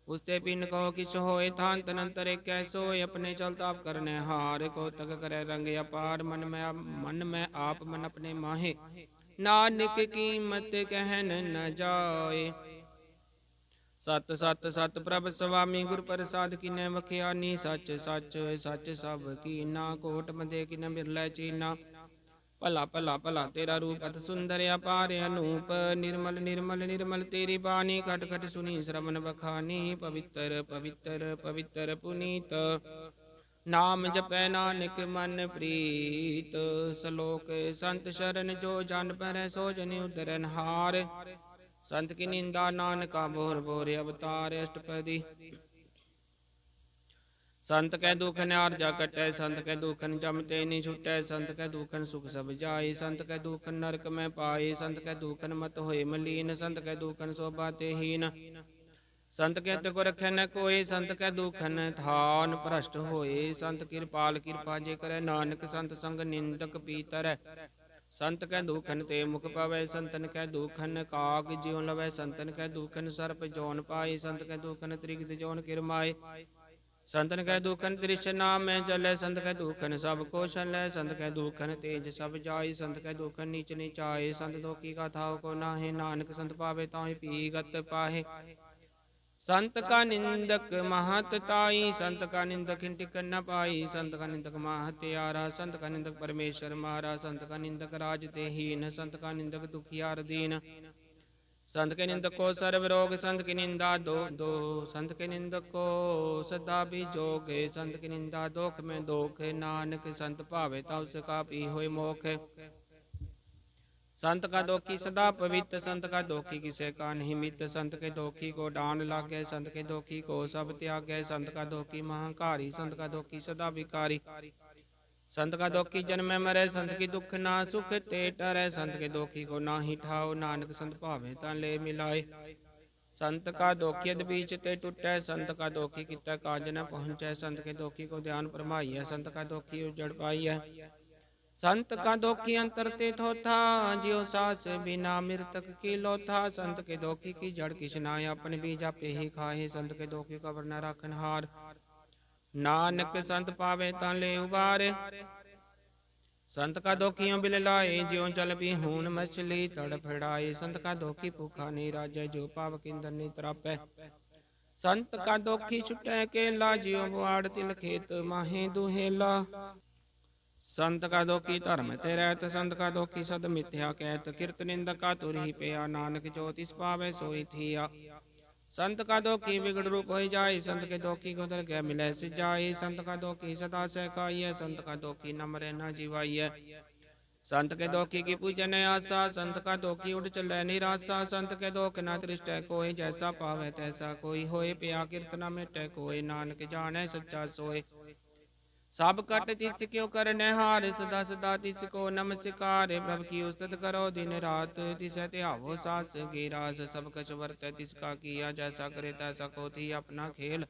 Speaker 1: उसते पिन कहो किस होए थान तनंतर कैसो अपने चलता आप करने हार को तक करे रंग अपार मन में आप मन अपने माहे नानक कीमत कहन न जाए सत सत सत प्रभ स्वामी गुर प्रसाद किने वखियानी सच सच सच सब कीना कोट मदे किन बिरलै चीना भला भला भला तेरा रूप अत सुंदर अपार अनूप निर्मल निर्मल निर्मल तेरी बानी खट खट सुनी श्रवण बखानी पवित्र पवित्र पवित्र पुनीत नाम जपै नानक मन प्रीत सलोक संत शरण जो जन पर सो जन उदरन हार संत की निंदा नानका बोर बोर अवतार अष्टपदी संत कै दुख न्यारजा कटै संत कै दुखन जमते नि छुटै संत कै दुखन सुख सब जाय संत कै दुखन नरक में पाए संत कै दुखन मत होए मलीन संत कै दुखन शोभा ते हीन संत के को रखे न कोई संत कै दुखन थान भ्रष्ट होए संत कृपाल कृपा जे करे नानक संत संग निंदक पीतर संत कै दुखन ते मुख पवै संतन कै दुखन काग ज्यों लवै संतन कै दुखन सर्प जौन पाए संत कै दुखन त्रिगत जौन किरमाए संतन कै दुखन तृष्णा में जलै संत कै दुखन सब कोशन लै संत कै दुखन तेज सब जाय संत कै दुखन नीच नीचाए संत दुखी का थाव को नाहे नानक संत पावे ताहि पीगत पाहे संत का निंदक महत ताई संत का निंदक हिंटिक न पाई संत का निंदक महत्यारा संत का निंदक परमेश्वर मारा संत का निंदक राज ते हीन संत का निंदक दुखियार दीन संत के निंदक को सर्व रोग संत की निंदा दो दो संत के निंदक को सदा भी जोग संत की निंदा दोख में दोख नानक संत भावे ता उसका पी होए मोख संत का दोखी सदा पवित्र संत का दोखी किसे का नहीं मित्र संत के दोखी को डान लागे संत के दोखी को सब त्यागे संत का दोखी महाकारी संत का दोखी सदा विकारी संत का दोखी जन्म मरे संत की दुख ना सुख ते टरे संत के दोखी को ना ही ठाओ नानक संत भावे ता ले मिलाए संत का दोखी यद बीच ते टूटे संत का दोखी कितना काज न पहुँचे संत के दोखी को ध्यान फरमाइए संत का दोखी उजड़ पाई है संत का दोखी अंतर ते थोथा जियो सास बिना मृतक की लोथा संत के दोखी की जड़ किशनाय अपन बीजा पे ही खाए संत के दोखी का वरना राखन हार नानक संत पावे ताले उबारे संत का दोखियों बिल लाए ज्यों जल भी हून मछली तड़फड़ाए संत का दोखी भूखा नहीं राजे जो पाव किंदर नहीं तरापे संत का दोखी छुटे केला जियो बुआड़ तिल खेत माहे दुहेला संत का दोखी धर्म ते रहत संत का दोखी सद मिथ्या कहत किरत निंदक का तुरही पेया नानक ज्योतिष पावे सोई थिया संत का दोखी बिगड़ रूप हो जाए संत के दोखी को दर गह मिले से जाए संत का दोखी सदा से खाइए संत का दोखी न मरे न जीवाइए संत के दोखी की पूजन आशा संत का दोखी उठ चले निराशा संत के दोख न दृष्ट कोई जैसा पावे तैसा कोई होए पिया कीर्तना मिट कोई नानक जाने सच्चा सोए सब कट तिस क्यों करने हार सदा सदा तिस को नमस्कार प्रभु की उस्तत करो दिन रात तिस त्यावो सास गिरास सब कछ वर्त तिसका किया जैसा करे तैसा को थी अपना खेल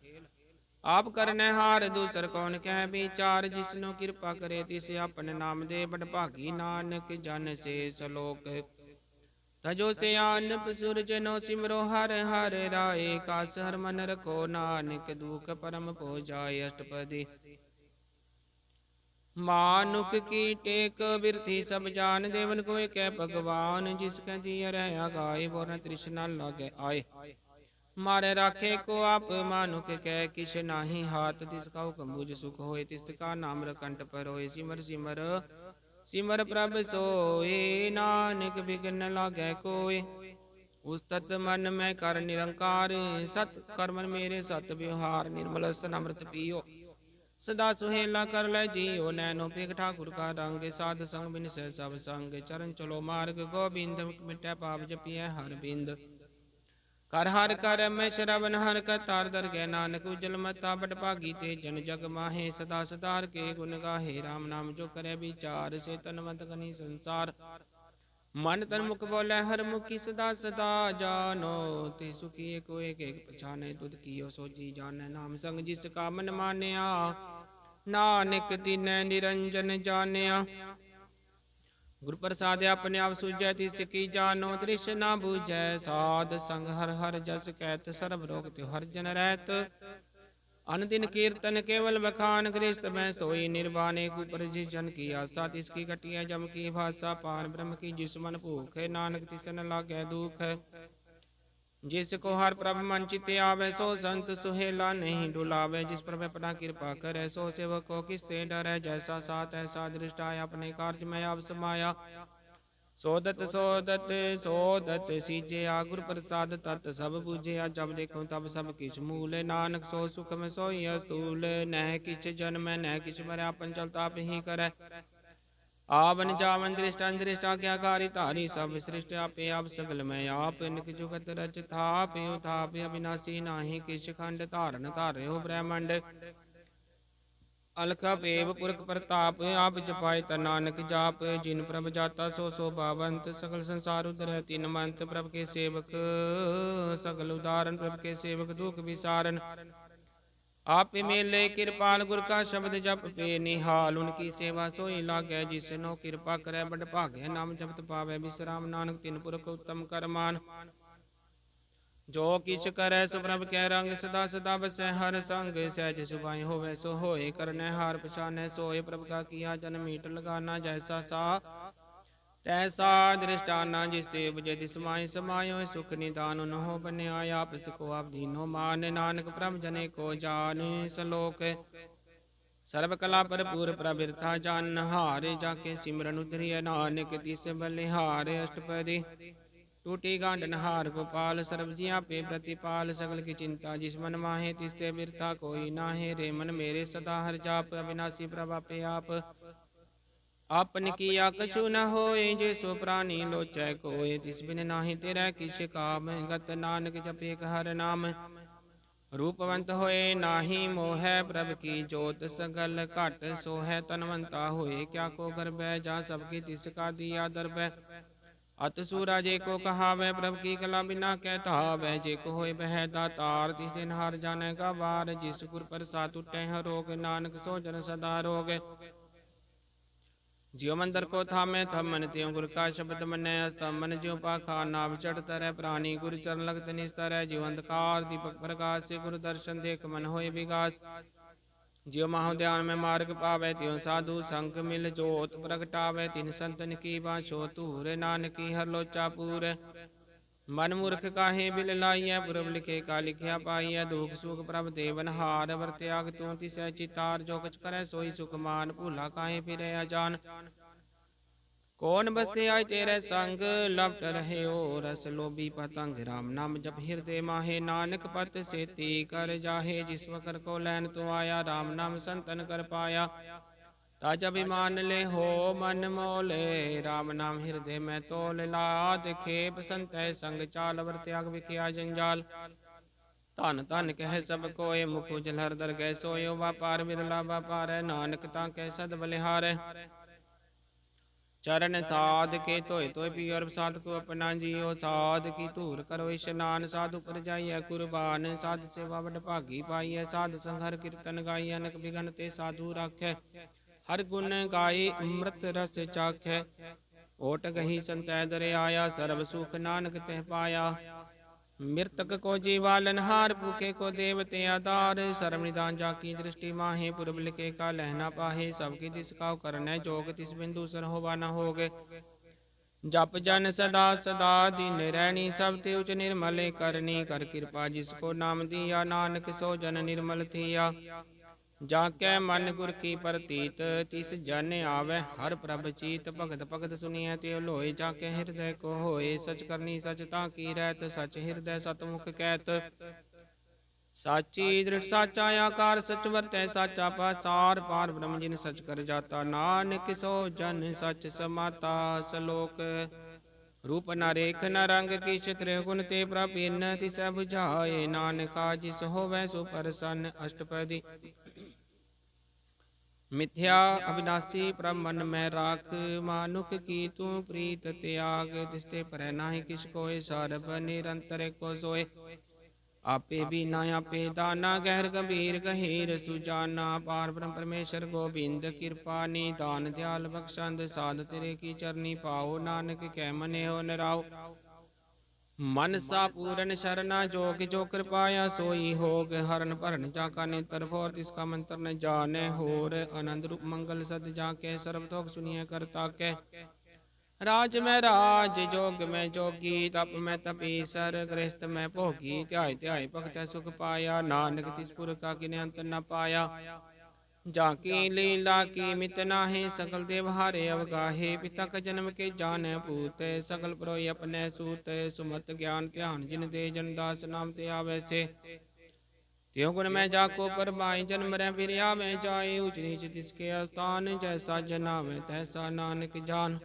Speaker 1: आप करने हार दूसर कौन कह विचार जिसनो कृपा करे तिस अपन नाम दे बड़ भागी नानक जन से सलोक तजो से आन सूरज नो सिमरो हर हर राय कास हर मन रखो नानक दुख परम पो जाय अष्टपदी मानुक की टेक बिरथी सब जान देवन को कह भगवान जिसके दिया रहा गाय बोरन तृष्णा लगे आए मारे राखे को आप मानुक कह किश नाही हाथ तिसका हुक्म बुझ सुख होए तिसका नाम रकंठ पर होए सिमर सिमर सिमर प्रभ सोए नानक बिघन लागे कोय उस्तत मन में कर निरंकार, सत कर्मन मेरे सत व्यवहार, निर्मल सन अमृत पियो सदा सुहेला कर ले जियो, नैनो पेख ठाकुर का रंग, साध संग बिन सह सब संग, चरण चलो मार्ग गोबिंद, मिटै पाप जपिय हर बिंद। कर हर कर मैं श्रवण हर कतार दर गै, नानक उजल मता बड़ भागी ते जन जग माहे, सदा सदार के गुण गाहे, राम नाम जो करे विचार, से तनवंत कनी संसार। मन तन मुख बोले हर मुखी, सदा सदा जानो, ते सुखी को एक एक पछाने, तुद कियो सोची जाने, नाम संग जिसका मन मान्या, नानक दिन निरंजन जान्या। गुरु प्रसाद अपने आप सूझै, तिसकी जानो दृश्य ना बूझै, साध संग हर हर जस कहत, सर्व रोग त्यो हर जन रहत। अन दिन कीर्तन केवल बखान, गृहस्थ में सोई निर्वाण, एक ऊपर जिस जन की आशा, तिसकी कटिया जम की भाषा, पान ब्रह्म की जिस मन भूख है, नानक तिसन लागे दुख है। जिसको हर प्रभ मन चित्ते आवे, सो संत सुहेला नहीं डुलावे, जिस प्रभ अपना कृपा करे, सो सेवक को किसते डरे, जैसा साथ ऐसा दृष्टाया, अपने कार्य में आप समाया। सोदत सोदत सोदत सीजया, गुरु प्रसाद तत् सब बूझया, जब देखो तब सब किछ मूल, नानक सो सुख में सोई अस्तूल, नह किछ जन्म नह किछ मरै, अपन चलता आप ही करे, आवन जावन दृष्टा दृष्टा क्या कारी धारी, सब सृष्टि आपे आप सगल में आप, निक जुगत रच थाप उथाप, अविनाशी नाही किछ खंड, धारण धारे हो ब्रह्मंड, अलख पेव पुरख प्रताप, आप जपाए त नानक जाप, जिन प्रभ जाता सो सो भावंत, सकल संसार उधर तीन मंत, प्रभ के सेवक सकल उदाहरण, प्रभ के सेवक दुख विसारन, आप मेले कृपाल, गुर का शब्द जप पे निहाल, उनकी सेवा सोई लागे, जिसनो कृपा करे बड़ भागे, नाम जपत पावे विश्राम, नानक तिन पुरख उत्तम करमान। जो किछ करे सो प्रभ कै रंग, सदा सदा बसै हर संग, सहज सुभाई होवे सो होए, करने हार पछाने सोए, प्रभ का किया जन मीट लगाना, जैसा सा तैसा दृष्टाना, जिस देव जति समाय समायो, सुख निदान उन्हो बने आया, आपस को आप दीनो मान, नानक प्रभ जने को जान सलोक, सर्व कला भरपूर प्रबिरथा जान हारे, जाके सिमरन उतरिय नानक तिस बलिहार, अष्टपदी टूटी गांडन हार गोपाल, सर्व जिया पे प्रतिपाल, सकल की चिंता जिस मन माहे, तिसते बिरता कोई नाहे, रे मन मेरे सदा हर जाप, अविनाशी प्रभा पे आप, आपन किया कछु न होए, जे सो प्राणी लोचै कोय, तिस बिन नाहि तेरा किछ काम, गत नानक जप एक हर नाम, रूपवंत होए नाही मोह, प्रभ की जोत सगल घट सोहै, तनवंता होए क्या को गर्भै, जा सबकी तिसका दिया दरबै, अत सूरा जे को कहावै, प्रभ की कला बिना कहता वह, जे को होए बह दातार, तिस दिन हार जाने का वार, जिस गुर प्रसाद टूटे हैं रोग, नानक सो जन सदा रोग। जियो मंदिर को थामे थम मन त्यों, गुर का शब्द मनै अस्तम, मन ज्यों पाखा नाव चढ़ तरह, प्राणी गुरु चरण लगत निस्तर, जीव अंधकार दीपक प्रकाश, से गुरु दर्शन देख मन होए विगास। जियो माहो ध्यान में मार्ग पावे, त्यों साधु संग मिल जोत प्रगटावे, तिन संतन की बाँछो तूर, नानकी हर लोचा पूर। मन मूर्ख काहे बिल लाइय, पुरब लिखे का लिखिया पाइय, दुख सुख प्रभ देवन हार, वर त्याग तू तिसै चितार, जो कछ करे सोई सुख मान, भूला काहे फिरे अजान। कौन बसते आए तेरे संग, लपट रहे ओ रस लोभी पतंग, राम नाम जप हृदय माहे, नानक पत सेती कर जाहे, जिस वकर को लैन तो आया, राम नाम संतन कर पाया। ताज अभिमान ले हो मन मोले, राम नाम हृदय में तोल, लाद खेप संतय संग चाल, वर त्याग विखिया जंजाल। धन धन कह सब कोय, मुख उजल हर दर गए सोयो, व्यापार बिरला व्यापार, नानक ताके सद बलिहार। चरण साध के धोए धोए पियर, साध को अपना जियो, साध की धूर करो स्नान, साधु पर जाइए कुर्बान, साध सेवा बड़ भागी पाइय, साध संघर कीर्तन गाई, अनक बिघन ते साधु राखै, हर गुण गाई अमृत रस चाखै। ओट गही संतै दर आया, सर्व सुख नानक तह पाया। मृतक को जीवालन हार, भूखे को देवते आधार, सर्व निदान जाकी दृष्टि माहे, पुरब लिखे का लहना पाहे, सबकी दिस का करने जोग, तिस बिंदु सर होवा न होगे। जप जन सदा सदा दिन रहनी, सब ते उच निर्मल करनी, कर कृपा जिसको नाम दिया, नानक सो जन निर्मल थिया। जाके मन गुर की प्रतीत, तिस जन आवे हर प्रभ चीत। भगत भगत सुनिए त्यो लोय, जाके हृदय को होए। सच करनी सच ताकी रहत, सच हृदय सतमुख कहत। साची दृढ़ साचा आकार, सच वरतै साचा पासार। पार ब्रह्म जिन सच कर जाता, नानक सो जन सच समाता। सलोक रूप न रेख न रंग, किछ त्रिगुण ते प्रपीन। तिसै बुझाए नानका, जिस होवै सो प्रसन्न। अष्टपदी। मिथ्या अविनाशी प्रभ मन में राख, मानुख की तू प्रीत त्याग। तिसते पर नाहि किछ कोय, सर्ब निरंतर को सोय। आपे भी ना आपे दाना, गहर गंभीर गहीर सुजाना। पार ब्रह्म परमेश्वर गोबिंद, कृपा निदान दयाल बख्शंद। साध तेरे की चरनी पाओ, नानक कै मने हो निराओ। मन सा पूरन शरणा, जोग जो कृपाया सोई होग। हरण भरण जाका नेत्र भोर, तिसका मंत्र न जाने होर। आनंद रूप मंगल सद जाके, सर्वतोख सुनिए करता के। राज में राज, जोग में जोगी। तप में तपीसर, गृहस्थ में भोगी। ध्याय ध्याय भगत सुख पाया, नानक तिस पुर का किने अंत न पाया। जाकी लीला की मित नाहि, सकल देव हारे अवगाहे। पिता का जन्म के जाने पूत, सकल प्रोय अपने सूत। सुमत ज्ञान ध्यान जिन दे, जन दास नाम ते आवे से। त्यों गुण में जाको परमाई, जन्म रै फिर आवे जाए। ऊंच नीच तिसके स्थान, जैसा जनावे तैसा नानक जान।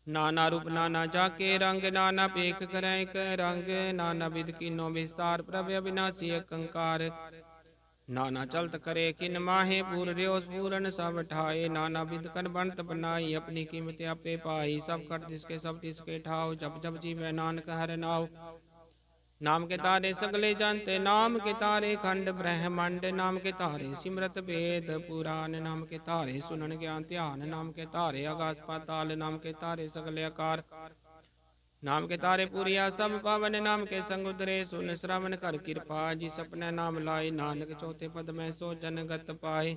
Speaker 1: नाना रूप नाना जाके रंग, नाना पेख करै एक रंग। नाना विध कीनो विस्तार, प्रभ अविनाशी कंकार। नाना चलत करे किन माहे, पूर र्योस पूरन सब ठाए। नाना विध कर बनत बनाई, अपनी कीमत आपे पाई। सब कर तिसके सब तिसके ठाव, जब जब जीवै नानक हर नाव। नाम के तारे सगले जानते, नाम के तारे खंड ब्रह्मांड। नाम के तारे सिमरत वेद पुराण, नाम के तारे सुनन ज्ञान ध्यान। नाम के तारे आकाश पाताल, नाम के तारे सगले आकार। नाम के तारे पुरिया सब पावन, नाम के संग उतरे सुन श्रवण कर कृपा। जिस अपने नाम लाए, नानक चौथे पद में सो जनगत पाए।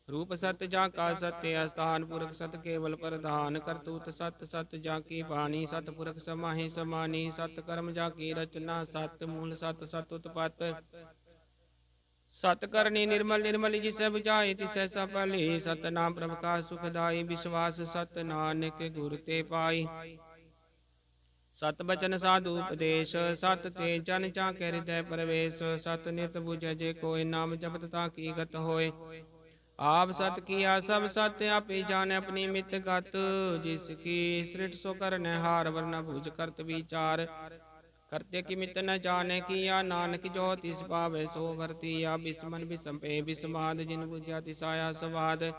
Speaker 1: रूप सत्य जाका सत्य स्थान, पुरख सत केवल प्रधान। करतूत सत सत जाकी बाणी, सत पुरख समाहि समानी। सत कर्म जाकी रचना, सत मूल सत सत उत्पत। सत करनी निर्मल निर्मल, जिसे बुझाए तिसै सफली। सत नाम प्रभ का सुखदाई, विश्वास सत नानक गुर ते पाई। सत बचन साधु उपदेश, सत ते जन चाके हृदय प्रवेश। सत नित बुझे जे कोय, नाम जपत ताकी गत होय। आप सत किया सब सत्य, आपे जाने अपनी मित गत। जिसकी सृष्टि सो करने हार, वरना भुज करत विचार। करते की मित न जाने किया, नानक जो तिस पावे सो वर्तिया। बिस्मन बिसम पे बिस्माद, जिन बुझा तिसाया स्वाद।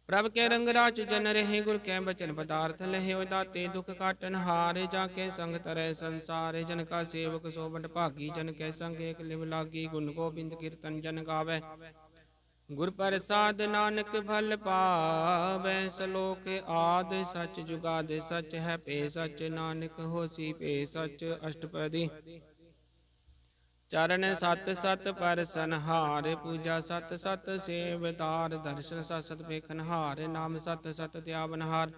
Speaker 1: प्रभ के रंग राच जन रहे, गुर के बचन पदार्थ लहे। दाते दुख काटन हारे, जाके संग तरह संसार। जन का सेवक सो बड़ भागी, जन के संग एक लिव लागी। गुण गोबिंद कीर्तन जन गावे, गुर प्रसाद नानक फल पावै। सलोक आद सच जुगाद सच, है पे सच नानक होसी पे सच। अष्टपदी। चरण सत सत पर सनहार, पूजा सत सत सेवदार। दर्शन सत सत पेखनहार, नाम सत सत त्यावनहार।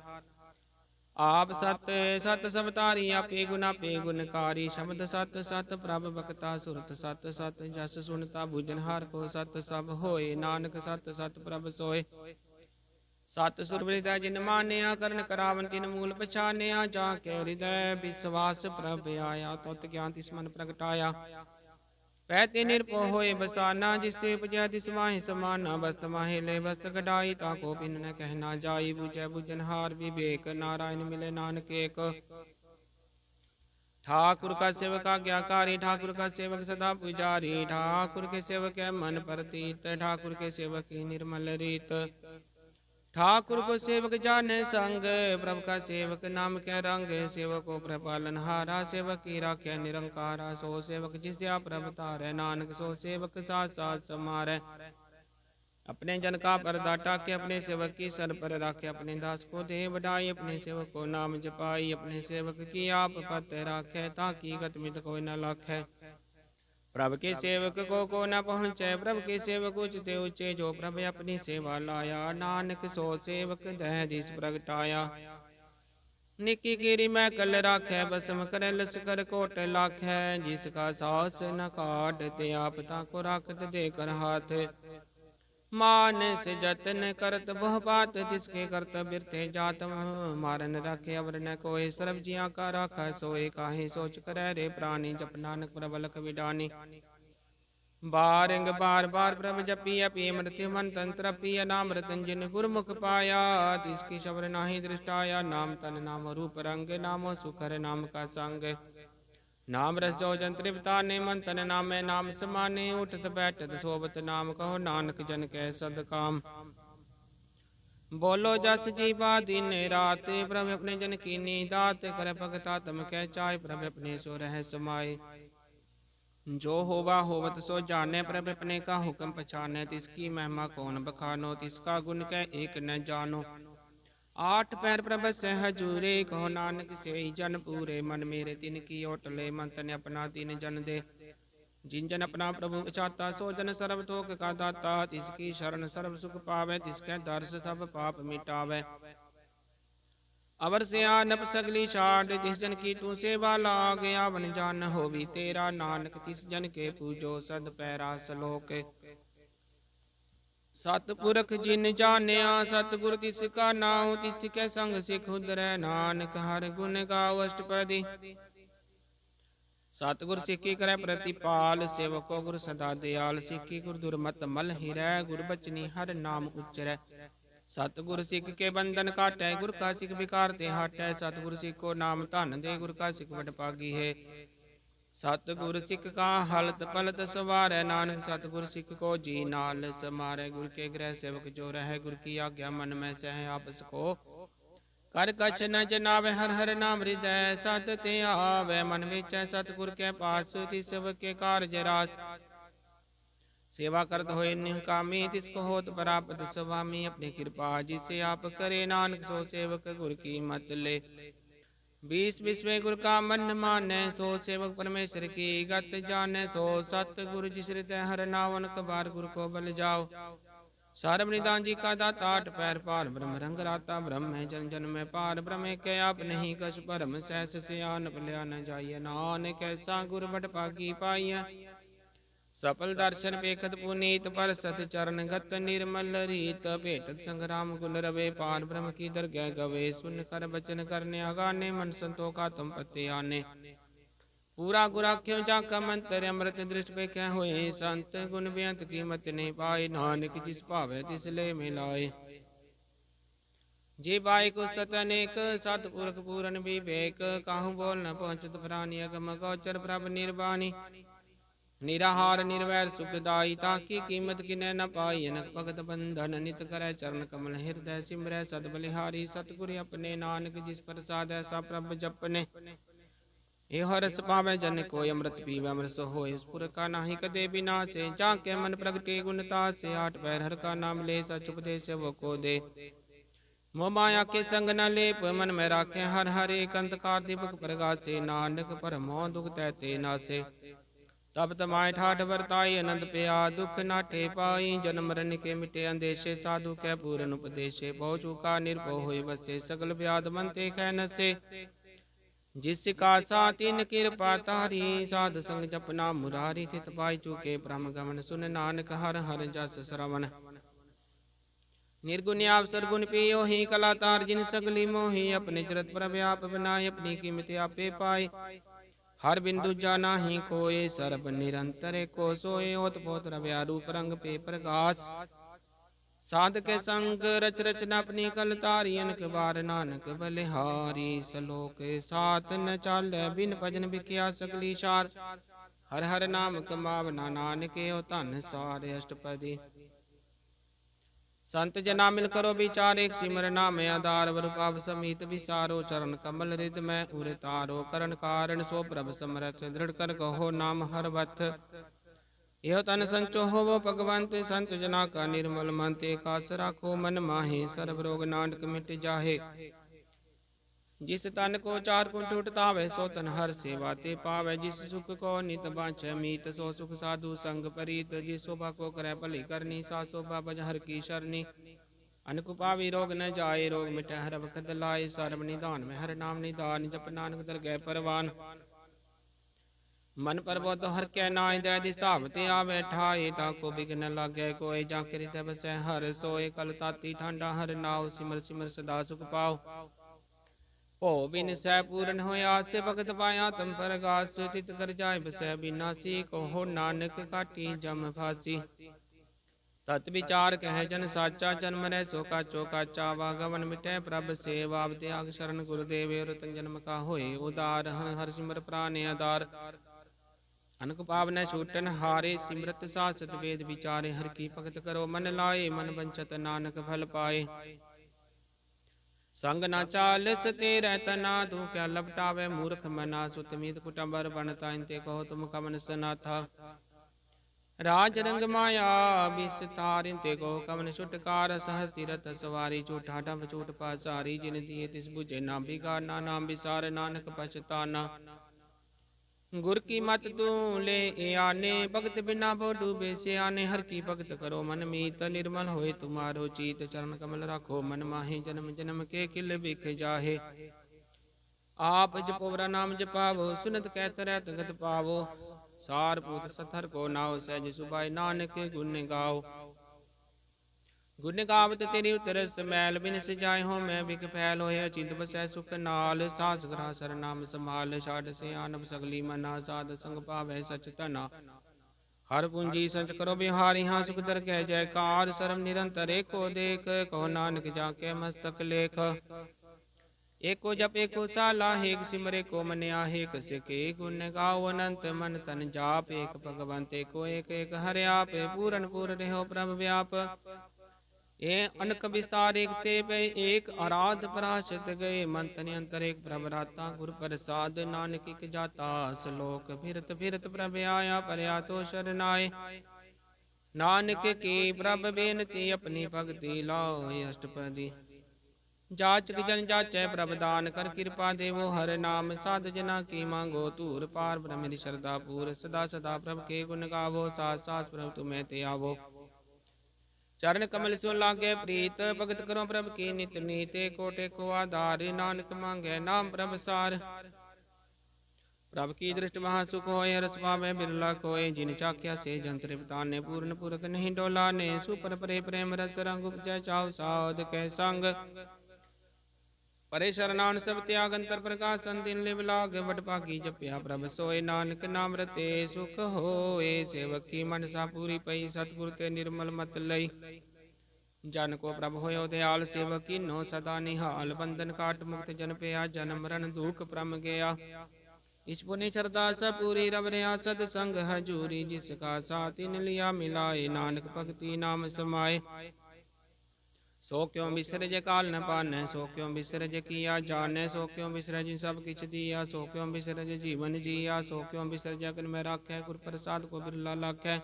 Speaker 1: आप सत सत सबतारी, आपे गुना पे गुणकारी। शब्द सत सत प्रभ बक्ता, सुरत सत सत जस सुनता। बुझनहार को सत सब होए, नानक सत सत प्रभ सोए। सत सुरवृद जिन मानिया, करण करावन तिन मूल पछानिया। जाके हृदय विश्वास प्रभ आया, तत् ज्ञान तिस मन प्रगटाया। पैते निरपो होए बसाना, जिसते उपजै तिस माहि समाना। बस्त माहि ले बस्त कढ़ाई, ताको पिन न कहना जाई। बुझै बुझनहार विवेक, नारायण मिले नानक एक। ठाकुर का सेवक आज्ञाकारी, ठाकुर का सेवक सदा पुजारी। ठाकुर के सेवक है मन प्रतीत, ठाकुर के सेवक की निर्मल रीत। ठाकुर को सेवक जाने संग, प्रभु का सेवक नाम के रंग। सेवक को प्रपालन हारा, सेवक की राख्या निरंकारा। सो सेवक जिस दिया प्रभु तारै, नानक सो सेवक साथ साथ समारै। अपने जन का पर्दा टाके, अपने सेवक की सर पर राखे। अपने दास को दे बढ़ाई, अपने सेवक को नाम जपाई। अपने सेवक की आप पत राखे, ताकि गत मित कोई न लाखे। प्रभु के सेवक को न पहुँचे, प्रभु के सेवक उचते ऊंचे। जो प्रभु अपनी सेवा लाया, नानक सो सेवक दह दिस प्रगटाया। निकी गिरी मैं कल राखै, बसम करे लसकर कोट लाखै। जिसका साहस न काट, ते आप ताको राखत देकर हाथ। मानस जतन करत बहु बात, जिसके करत बिरथे जात। मारन राखे अवर न कोय, सर्ब जिया का राखा सोए। काहे सोच करे रे प्राणी, जप नानक प्रबल कविडानी। बारंग बार बार प्रभ जपी, अपी मृत्यु मन तंत्र पिय। नाम रतन जिन गुरमुख पाया, तिसकी शबर नाही दृष्टाया। नाम तन नाम रूप रंग, नामो सुखर नाम का संग। नाम रस जो जन तृप्ता ने, मन तन नामै नाम समाने। उठत बैठत सोबत नाम कहो, नानक जन कै सद काम। बोलो जस जीवा दिन रात, प्रभ अपने जन कीनी दात। कर भगता तम कै चाय, प्रभ अपने सो रह समाए। जो होवा होवत सो जाने, प्रभ अपने का हुक्म पछाने। तिसकी महिमा कौन बखानो, तिसका गुण कै एक न जानो। आठ पैर प्रभ सह हजूरे, कहो नानक से जन पूरे। मन मेरे तिन की ओटले, मन तन अपना तिन जन दे। जिन जन अपना प्रभु पछाता, सो जन सर्व तोक का दाता। तिसकी शरण सर्व सुख पावे, तिसके दर्श सब पाप मिटावे। अवर से आनप सगली छाड़, जिस जन की तू सेवा लाग। आवन जान होवी तेरा, नानक तिस जन के पूजो सद पैरा सलोक। सतपुरख जिन जानिया, सतगुर तिसका नाम। तिसके संग सिख उदरै, नानक हर गुण गाओ अष्टपदी। सतगुर सिक्खी करे प्रतिपाल, सेवको गुर सदा दयाल। सिक्खी गुर दुर्मत मल हिरै, गुर बचनी हर नाम उच्चरै। सतगुर सिख के बंधन काटै, गुर का सिख विकार ते हटै। सतगुर सिख को नाम धन दे, गुर का सिख बड़ पागी है। सतगुर सिख का हलत पलत सवारै, नानक सतगुर सिख को जी नाल समारै। गुर के गृह सेवक जो रहे, गुर की आज्ञा मन में सह आपस को। कर कछ न जनावे, हर हर नाम हृदय सत ते आवे। मन विचै सतगुर के पास, तिस सब के कारज रास। सेवा करत होए निकामी, तिसको होत प्राप्त स्वामी। अपनी कृपा जिसे आप करे, नानक सो सेवक गुर की मत ले। 20 विश्व गुर का मन मानै, सो सेवक परमेश्वर की गत जानै। सो सतगुरु जिस हृदय हर नावन, कबार गुरु को बल जाओ। सर्व निदान जी का दाता, आठ पैर पार ब्रह्म रंग राता। ब्रह्म है जन जन में पार, ब्रह्म के आप नहीं कछ परम। सहस सियान भल्या न जाइए, नानक ऐसा गुर बट पागी पाइय। सफल दर्शन पेखत पुनीत, पर सत चरण गत निर्मल रीत। भेटत संग्राम गुण रवे, पार ब्रह्म की दरगह गवे। सुन कर बचन करने आगाने, मन संतोखा तुम पते आने। पूरा गुराख्यों जाका मंत्र, अमृत दृष्ट पे क्या हुए संत। गुण बेअंत कीमत नहीं पाए, नानक जिस भावे तिस ले मिलाए। जी बाई कुस्तत अनेक, सतपुरख पूरन विवेक। काहू बोल न पहुँचत प्राणी, अगम गोचर प्रभ निर्वाणी। निराहार निर्वैर सुखदाई, ताकि कीमत किनै न पाई। अनक भगत बंधन नित करै, चरण कमल हृदय सिमरै। सद बलिहारी सतगुर अपने, नानक जिस प्रसाद ऐसा प्रभ जपने। एहो रस पावै जन कोय, अमृत पीवै अमृत होय। उस पुर का नाही कदे बिनासे, जाके मन प्रगटे गुण तासे। आठ पैर हर का नाम ले, सच उपदेश वो को दे। मोह माया के संग न लेप, मन में राखे हर हर। एक अंतकार दीपक प्रगासे, नानक पर मोह दुख तैते नासे। तब तमाय ठाठ वर्ताई, आनंद पिया दुख नाठे पाई। जन्म मरण के मिटे अंदेशे, साधु कै पूरन उपदेशे। बहु चूका निर्भव होय बसे, सकल व्याध मन ते कै नसे। जिसका सातिन कृपा तारी, साध संग जपना मुरारी। थित पाई चूके ब्रह्म गमन, सुन नानक हर हर जस श्रवण। निर्गुण अवसर गुण पियो ही, कला तार जिन सगली मोही। अपने जरत प्रभ आप बनाए, अपनी कीमत आपे पाए। हर बिंदु जाना ही कोय, सर्ब निरंतर को सोए। ओत पोत रव्या रूप रंग पे प्रकाश। साध के संग रच रचना अपनी कल तारी। अनक बार नानक बलिहारी, सलोक साथ न चाल। बिन भजन बिकिया सकली सार, हर हर नाम कमावना। नानक हो धन सार अष्टपदी। संत जना मिल करो विचार, एक सिमर नाम आधार। वर पाव समीत विसारो, चरण कमल रिद में उर तारो। करण कारण सो प्रभ समरथ, दृढ़ कर कहो नाम हर बथ। यह तन संचो हो भगवंत, संत जना का निर्मल मन। ते कास राखो मन माहे, सर्व रोग नानक मिट जाहे। जिस तन को चार कुंठ उठतावे, सो तन हर सेवा ते पावे। जिस सुख को नित बांछे मीत, सो सुख साधु संग परीत। जिस शोभा को करे भली करनी, सा शोभा बज हर की शरणी। अनक पावी रोग न जाए, रोग मिटै हर वखत लाए। सर्व निधान में हर नाम निधान, जप नानक दरगह परवान। मन परबोध हर कै नाय, दै दिस धावते आवे ठाए। ताको बिघन लागै कोय, जाके हृदय बसै हर सोए। कल ताती ठांडा हर नाव, सिमर सिमर सदा सुख पाओ। भो बिन सै पूरन होया, से भगत पाया तम परगास। तित कर जाय बसै बिनासी, कहो नानक काटी जम फासी। तत विचार कह जन साचा, जन्म रै सो काचो काचा। वागवन मिटै प्रभ सेवा, त्याग शरण गुरुदेव। रतन जन्म का होए उदार, हर हर सिमर प्राण आधार। अनक पावन छूटन हारे, सिमरत सासत वेद विचारे। हर की भगत करो मन लाए, मन बंचत नानक फल पाए। संग ना चालस तेरै तना, तू क्या लपटावे मूर्ख मना। सुत मीत कुटुंबर बनता, इनते कहो तुम कमन सनाथा। राज रंग माया विस्तार, ते को कवन छुटकार। सहज तीरथ सवारी, झूठा डब झूठ पासारी। जिन दिए तिस बुझे ना बिगाना, नाम विसार नानक पछताना। गुर की मत तू ले आने, भगत बिना भो डूबे से आने। हर की भगत करो मन मीत, निर्मल होए तुम्हारो चीत। चरण कमल राखो मन माहे, जन्म जन्म के किल बिख जाहे। आप जपोवरा नाम जपावो, सुनत कहत रहत गत पावो। सार पूत सथर को नाव, सहज सुभाए नानक गुण गाओ। गुण गावत तेरी उतर समैल, बिन सजाए हो मैं बिक फैल। होए अचिंत बसै सुख नाल, सास ग्रह सर नाम समाल। छाड़ से आनब सगली मना, साध संग पावै सच तना। हर पूंजी संच करो बिहारी, हाँ सुख दर कह जयकार। सर्व निरंतर एको देख, कहो नानक जाके मस्तक लेख। एको जप एको साला, हेक सिमरे को मन आहेक। सिके गुण गाओ अनंत, मन तन जाप। एक भगवंत एको एक, एक हरि आप। पूरन पूर रहो प्रभ व्याप। ए अनक विस्तार एक ते पे, एक आराध पराशत गए। मन तन अंतर एक प्रभ राता, गुर प्रसाद नानक एक जाता। सलोक फिरत फिरत प्रभ आया, परया तो शरनाए। नानक की प्रभ बेनती, अपनी भगति लाओ अष्टपदी। जाचक जन जाचै प्रभ दान, कर कृपा देवो हर नाम। साध जना की मांगो तूर, पार ब्रह्म श्रद्धा पूर। सदा सदा प्रभ के गुण गावो, सास सास प्रभ तुम्हें ते आवो। चरण कमल सो लागे प्रीत, भगत करो प्रभ की नित नीत। कोटे को आधार, नानक मांगे नाम प्रभ सार। प्रभ की दृष्टि महा सुख होय, रस पावे बिरला कोय। जिन चाख्या से जंत्र बिताने, पूर्ण पुरख नहीं डोलाने। सुपर परे प्रेम रस रंग, उपजै चाव साध कै संग। परे शरणान सब त्याग, अंतर प्रकाशन दिन लिव लाग। बट पाकी जप्या प्रभ सोय, नानक नाम रते सुख होए। सेवकी मनसा पूरी पई, सतगुर ते निर्मल मत लई। जन को प्रभ होयो दयाल, सेवक कीन्हो सदा निहाल। बंधन काट मुक्त जन पया, जन्म मरण दुख प्रम गया। इस पुनि श्रद्धा सब पूरी, रब रहा सद संग हजूरी। जिसका साथ इन लिया मिलाए, नानक भक्ति नाम समाए। सो क्यों बिसरज काल न पानै, सो क्यों बिसरज किया जानै। सो क्यों बिसरज सब किछ दिया, सो क्यों बिसरज जीवन जिया। सो क्यों बिसरज अगन में राखै, गुर प्रसाद को बिरला लाखै।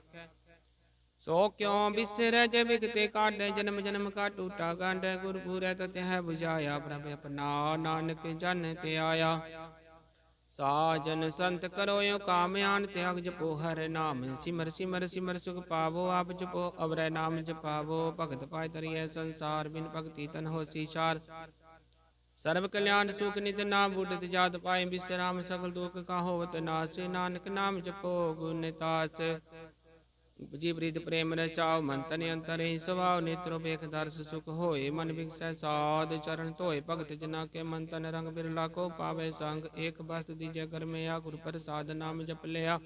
Speaker 1: सो क्यों बिसरज बिगते काटै, जन्म जन्म का टूटा गांडै। गुर पूरै तह बुझाया, प्रभ अपना नानक जन ते आया। साजन संत करो यो काम आन, त्याग जपो हर नाम। सिमर सिमर सिमर सुख पावो, आप जपो अवरै नाम जपावो। भगत पाय तरिय संसार, बिन भगति तन होसी चार। सर्व कल्याण सुख नित नाम, बूढ़त जात पाए विश्राम। सकल दुख का होवत नाश, नानक नाम जपो गुण तास। जी प्रीत प्रेम रचाओ, मन तन अंतर ही स्वभाव। नेत्रो बेख दर्श सुख होए, मन विकसै साध। चरण धोए भगत जना के, मन तन रंग बिरला को पावे संग। एक बस्त दीजै घर में आ, गुर प्रसाद नाम जप लिया।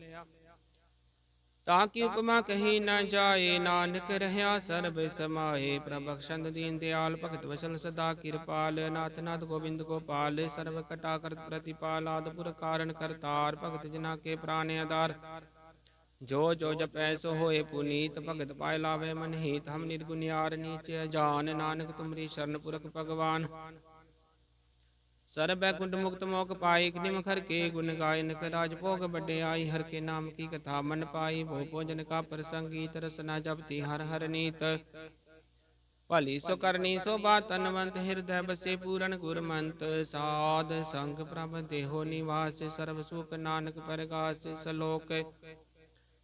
Speaker 1: ताकि उपमा कही न जाए, नानक रहया सर्ब समाए। प्रभक्षण दीन दयाल, भगत वसल सदा कृपाल। नाथ नाथ गोविंद गोपाल, सर्व कटा करत प्रतिपाल। आदपुर कारण करतार, भगत जना के प्राण आधार। जो जो जपै सो होए पुनीत, भगत पाय लावे मन हित। हम निर्गुनियार नीच जान, नानक तुमरी शरण पुरख भगवान। सर्व कुंड मुक्त मोक पाई, निमख हर के गुण गायन। राज भोग बड़े आई, हर के नाम की कथा मन पाई। भो भोजन का प्रसंगीत, रसना जपती हर हर नीत। भली सो करनी शोभा तनवंत, हृदय बसे पूरन गुरमंत। साध संग प्रभ देहो निवास, सर्व सुख नानक परगास। सलोक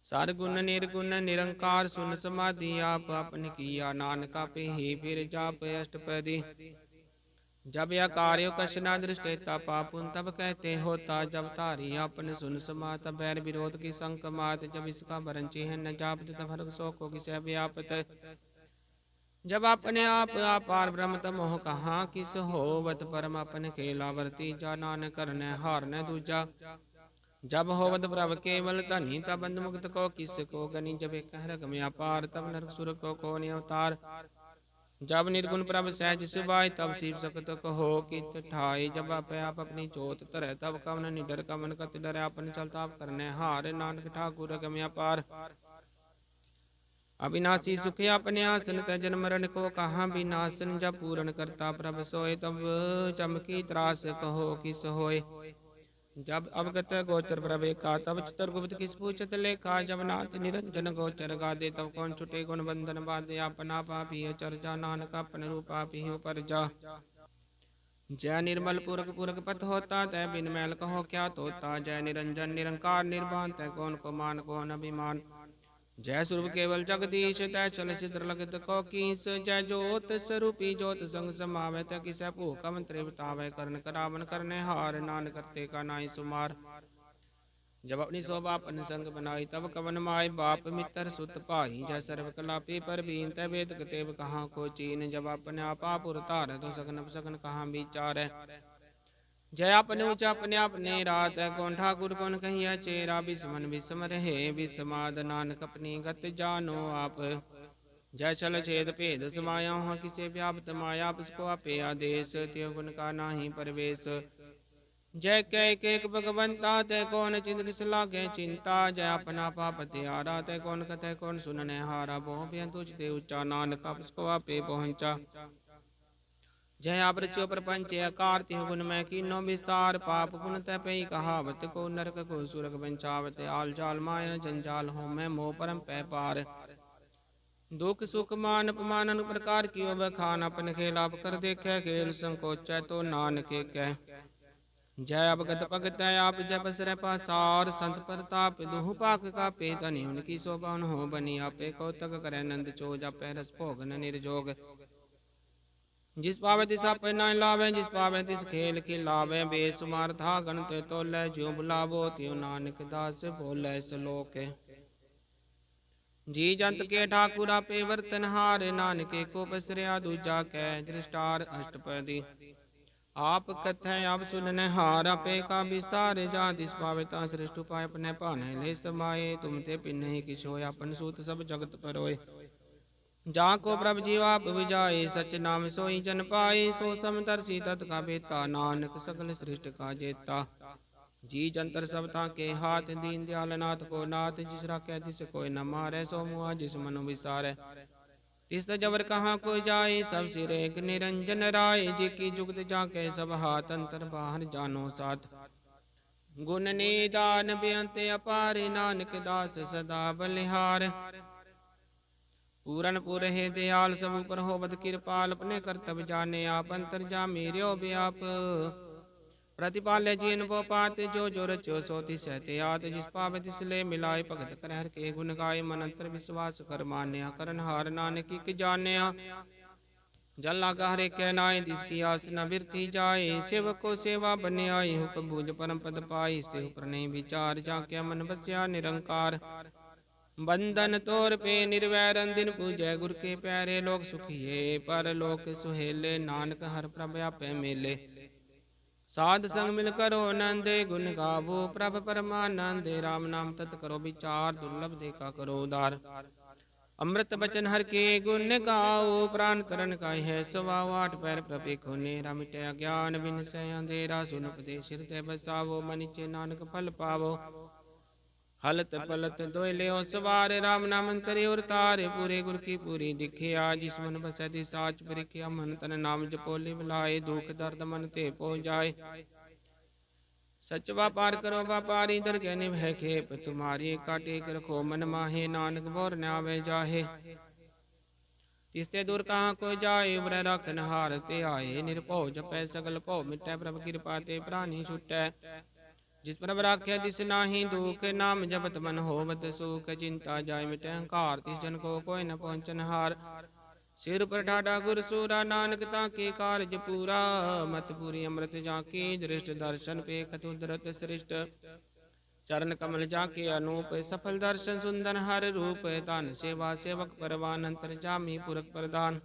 Speaker 1: सरगुण निर्गुण निरंकार सुन समाधि आप अपन किया नानक पे ही फिर जाप अष्टपदी। जब यह कार्य कशना दृष्टेता पापुन तब कहते होता जब तारी अपन सुन समात बैर विरोध की संक मात। जब इसका वरण चिन्ह न जापत तब हर सो को किसे व्यापत। जब अपने आप अपार ब्रह्म तमोह कहाँ किस होवत परम अपन खेलावर्ती जा नानक करने हार न दूजा। जब होवत प्रभ केवल धनी तब बंद मुक्त को किस को गनी। जब एक रग में अपार तब नरक सुर को कौन अवतार। जब निर्गुण प्रभ सहज सिवाय तब शिव सकत कहो कित ठाई। जब आप अपनी चोट तरह तब कवन निडर कवन कत डर। अपन चलता करने हार नानक ठाकुर गम अपार। अविनाशी सुख अपने आसन तजन मरण को कहाँ विनाशन। जब पूर्ण करता प्रभ सोए तब चमकी त्रास कहो किस होए। जब अवगत गोचर प्रभे का तब चित्रगुप्त किस पूछत लेखा। जब नाथ निरंजन गोचर गादे तब कौन छुटे गुण बंधन बाधे। अपना पापी चर्चा नानक अपन रूपा पी पर जा। जय निर्मल पुरख पुरख पथ होता तय बिन मैल कहो क्या तोता। जय निरंजन निरंकार निर्वाण तय कौन को मान कौन अभिमान। जय स्वरूप केवल जगदीश तय चल चित्र लगित को कीस। जय जोत स्वरूपी जोत संग समावे तय किसै भूख मंत्र बतावे। करण करावन करने हार नानक करते का नाई सुमार। जब अपनी शोभा अपन संग बनाई तब कवन माय बाप मित्र सुत भाई। जय सर्व कलापी पर बीन तय वेद कतेव कहाँ को चीन। जब अपने आपा पुर तार तो सकन सकन कहाँ विचार। जय अपने ऊंचा अपने अपने रात है कौन ठाकुर कौन कहिया चेरा। बिस्मन बिस्म रहे बिस्माद नानक अपनी गत जानो आप। जय छल छेद भेद समाया हो किसे व्याप्त माया। उसको आपे आदेश त्यो गुण का नाही परवेश। जय कह के भगवंता तय कौन चिंत किस लागे चिंता। जय अपना पाप त्यारा तय कौन कतय कौन सुनने हारा। बहु बेंतुच ते उच्चा नानक उसको आपे पहुंचा। जय आप रचो प्रपंच आकार तिह गुण में कीनो विस्तार। पाप पुन तय पई कहावत को नरक को सुरग बंचावत। आल जाल माया जंजाल हो मैं मोह परम पै पार। दुख सुख मान अपमान अनु प्रकार की बखान। अपन खेल आप कर देखे खेल संकोच तो नानक कह। जय अवगत भगत आप जय बसर पासार। संत प्रताप दुहु पाक का पे धनी उनकी शोभा हो बनी। आपे कौतक करे नंद चोज आपे रस भोगन निर्जोग। जिस पावे तिस आपे नाय लावे जिस पावे तिस खेल खिलावे। बेसुमार था गणते तोले ज्यों बुलावो त्यों नानक दास बोले सलोक। जी जंत के ठाकुर आपे वर्तन हार। नानक को पसरिया दूजा कै दृष्टार अष्टपदी। आप कथय आप सुनने हार आपे का विस्तार। जा तिस पावे ता श्रेष्ठ उपाय अपने पाने ले समाये। तुम ते पिन्ह किछ होय अपन सूत सब जगत परोय। जा को प्रभ जीव आप विजाए सच नाम सोई जन पाए। सो समदर्शी तत् का बेता नानक सकल सृष्टि का जेता। जी जंतर सब के हाथ दीन दयाल नाथ को नाथ। जिस राखे जिस कोई न मारे सो मुआ जिस मनु विसारे। तिस जबर कहाँ को जाए सब सिरे एक निरंजन राय। जी की जुगत जाके सब हाथ अंतर बाहर जानो साथ। गुण निदान बेअंत अपार नानक दास सदा बलिहार। पूरन पुर हे दयाल सब ऊपर होवत कृपाल। अपने कर्तव्य जाने आप अंतर जा मेरे व्याप। प्रतिपाल्य जीन वो पात जो जो रचो सो तिस सहत्यात। जिस पावे तिस ले मिलाए भगत कर हर के गुण गाय। मन अंतर विश्वास कर मान्या करन हार नानक की जान्या। जल लागा हरे कह नाय जिसकी आस न बिरती जाए। सेवक को सेवा बने आई हुक भूज परम पद पाई। से ऊपर नहीं विचार जाके मन बस्या निरंकार। बंधन तोर पे निर्वैरन दिन पूजय गुर के प्यारे। लोग सुखिए पर लोक सुहेले नानक हर प्रभ आपे मेले। साध संग मिल करो नंदे गुण गावो प्रभ परमानंदे। राम नाम तत् करो विचार दुर्लभ देखा करो उदार। अमृत बचन हर के गुण गाओ प्राण तरण का है स्वभाव। आठ पैर प्रभे को नेरा मिटे अज्ञान बिन से अंधेरा। सुन उपदेश हृदय बसावो मनिचे नानक फल पावो। हलत पलत दोयले सवार राम नाम अंतरे और तारे। पूरे गुर की पूरी दिखिया जिस मन बसति साच परिख्या। मन तन नाम जपोले बुलाए दुख दर्द मन ते पो जाए। सच व्यापार करो व्यापारी दर के निभय खेप। तुम्हारी काटे कर रखो मन माहे नानक बोर न आवे जाहे। तिसते दूर कहाँ को जाए उबर रखन हार ते आए। निरभौ जपै सगल भौ मिटै प्रभ कृपा ते प्राणी छुटै। जिस प्रभ राख्या तिस नाही दुख, नाम जपत मन होवत सुख। चिंता जाय मिटे अहंकार, तिस जन को कोई न पहुँचन हार। सिर पर ठाडा गुर सूरा, नानक ताके कारज पूरा। मत पूरी अमृत जाकी, दृष्ट दर्शन पे खतुदरत श्रेष्ठ। चरण कमल जाके अनूप, सफल दर्शन सुंदर हर रूप। तान सेवा सेवक परवान, अंतर जामी पुरख प्रदान।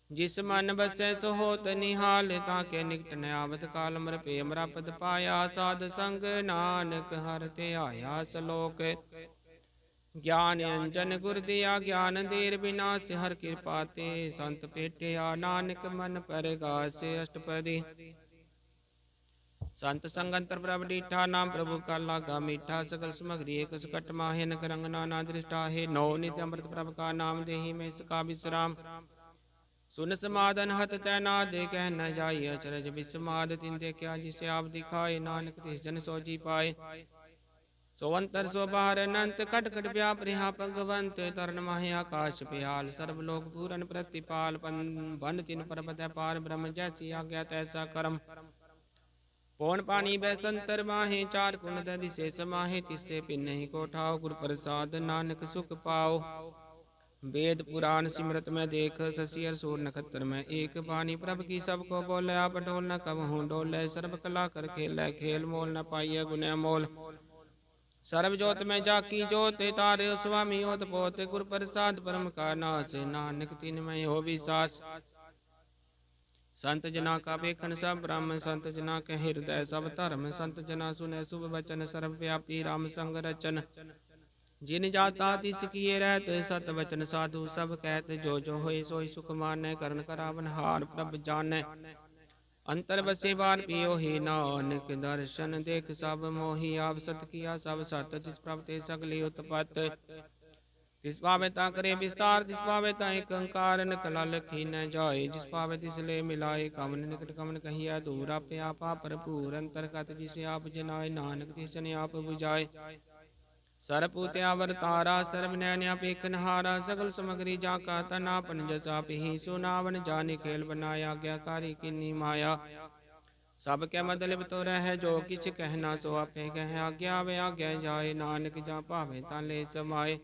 Speaker 1: जिस मन बसै सो होत निहाल, ताके निकट न आवत काल। अमर पे अमरा पद पाया, साध संग नानक हर ते आया सलोक। ज्ञान अंजन गुर दिया, ज्ञान देर विनाश। हर कृपा ते संत पेटिया, नानक मन परगास। अष्टपदी संत संगंतर प्रभ डीठा, नाम प्रभु का लागा मीठा। सकल समग्री एक सकट माहे, नक रंग नाना दृष्टा है। नौ नित्य अमृत प्रभ का नाम, देहि में सका विश्राम। सुन समादन हत तैनाद, कह न जाइए अचरज विस्माद। तिन देखा जिसे आप दिखाए, नानक तिस जन सो जी पाए। सो अंतर सो बाहर अनंत, कट कट व्याप रहा भगवंत। तरण माहे आकाश पियाल, सर्वलोक पूरन प्रतिपाल। बन तिन पर्वत पार, ब्रह्म जैसी आज्ञा तैसा करम। पौन पानी बैसंतर माहे, चार कुन दिशे समाहे। तिसते पिन ही को ठाओ, गुर प्रसाद नानक सुख पाओ। वेद पुराण सिमरत में देख, शशि सूर नक्षत्र में एक। बानी प्रभ की सबको बोले, आप डोल न कबहूँ डोले। सर्व कला कर खेल, खेल मोल न पाइय गुण मोल। सर्व जोत में जाकी जोत, तारे स्वामी ओत पोत। गुर प्रसाद परम का नाश, नानक तिन में हो विश्वास। संत जना का बेखन सब ब्रह्म, संत जना के हृदय सब धर्म। संत जना सुने शुभ वचन, सर्वव्यापी राम संग रचन। जिन जाता तिस किए रहत, सत वचन साधु सब कहत। जो जो होय सोई सुख मानै, करण करावन हार प्रभ जानै। अंतर बसे बार पियो ही, नानक दर्शन देख सब मोहि। आप सत किया सब सत, जिस प्रभ ते सगली उत्पत। तिस पावे ता करे विस्तार, तिस पावे ता एक अंकार। कला लखी न जाए, जिस पावे तिस ले मिलाए। कमन निकट कमन कहिया दूर, आपे आपा भरपूर। अंतरगत जिसे आप जनाए, नानक तिस जन आप बुझाए। सरपूत अवतारा, सर्व नैन पेखनहारा। सगल समग्री जाका तना, पन जसा पिही। सुनावन जानि खेल बनाया, आज्ञाकारी किन्नी माया। सब क्या मतलब तो रह, जो किछ कहना सो आपे कह। आज्ञा वे आज्ञा जाए, नानक जा पावे ता ले समाए।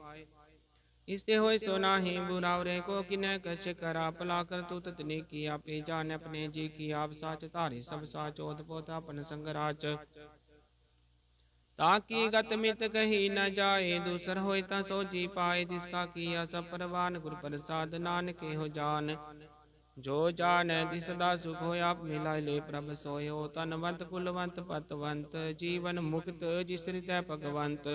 Speaker 1: इसते होय सो नाही बुरा, रे को किन्ह कछ करा। भला कर तू ततनी की, आपे जान अपने जी की। आप साच धारी सब साच, ओत पोत अपन संग राच। ताकि गत मित कही न जाए, दूसर होय ता सो जी पाए। जिसका किया सब परवान, गुर प्रसाद नानक हो जान। जो जान तिस सदा सुख होय, आप मिलाए ले प्रभ सोय। हो तनवंत कुलवंत पतवंत, जीवन मुक्त जिस हृदय भगवंत।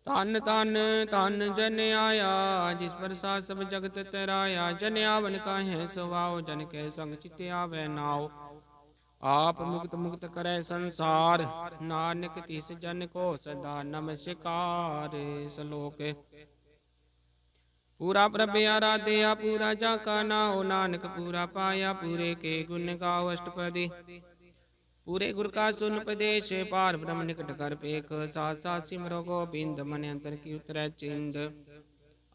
Speaker 1: तन तन तन जन आया, जिस प्रसाद सब जगत तराया। जन आवन काहे सवाओ, जन के संग चित आवे नाओ। आप मुक्त मुक्त करे संसार, नानक तिस जन को सदा नमस्कार। श्लोक पूरा प्रभ आराध्या, पूरा जाका नाओ। नानक पूरा पाया, पूरे के गुण गाओ। अष्टपदी पूरे गुर का सुन उपदेश, पार ब्रह्म निकट कर पेख। साथ साथ सिमरो गोबिंद, मन अंतर की उतरै चिंद।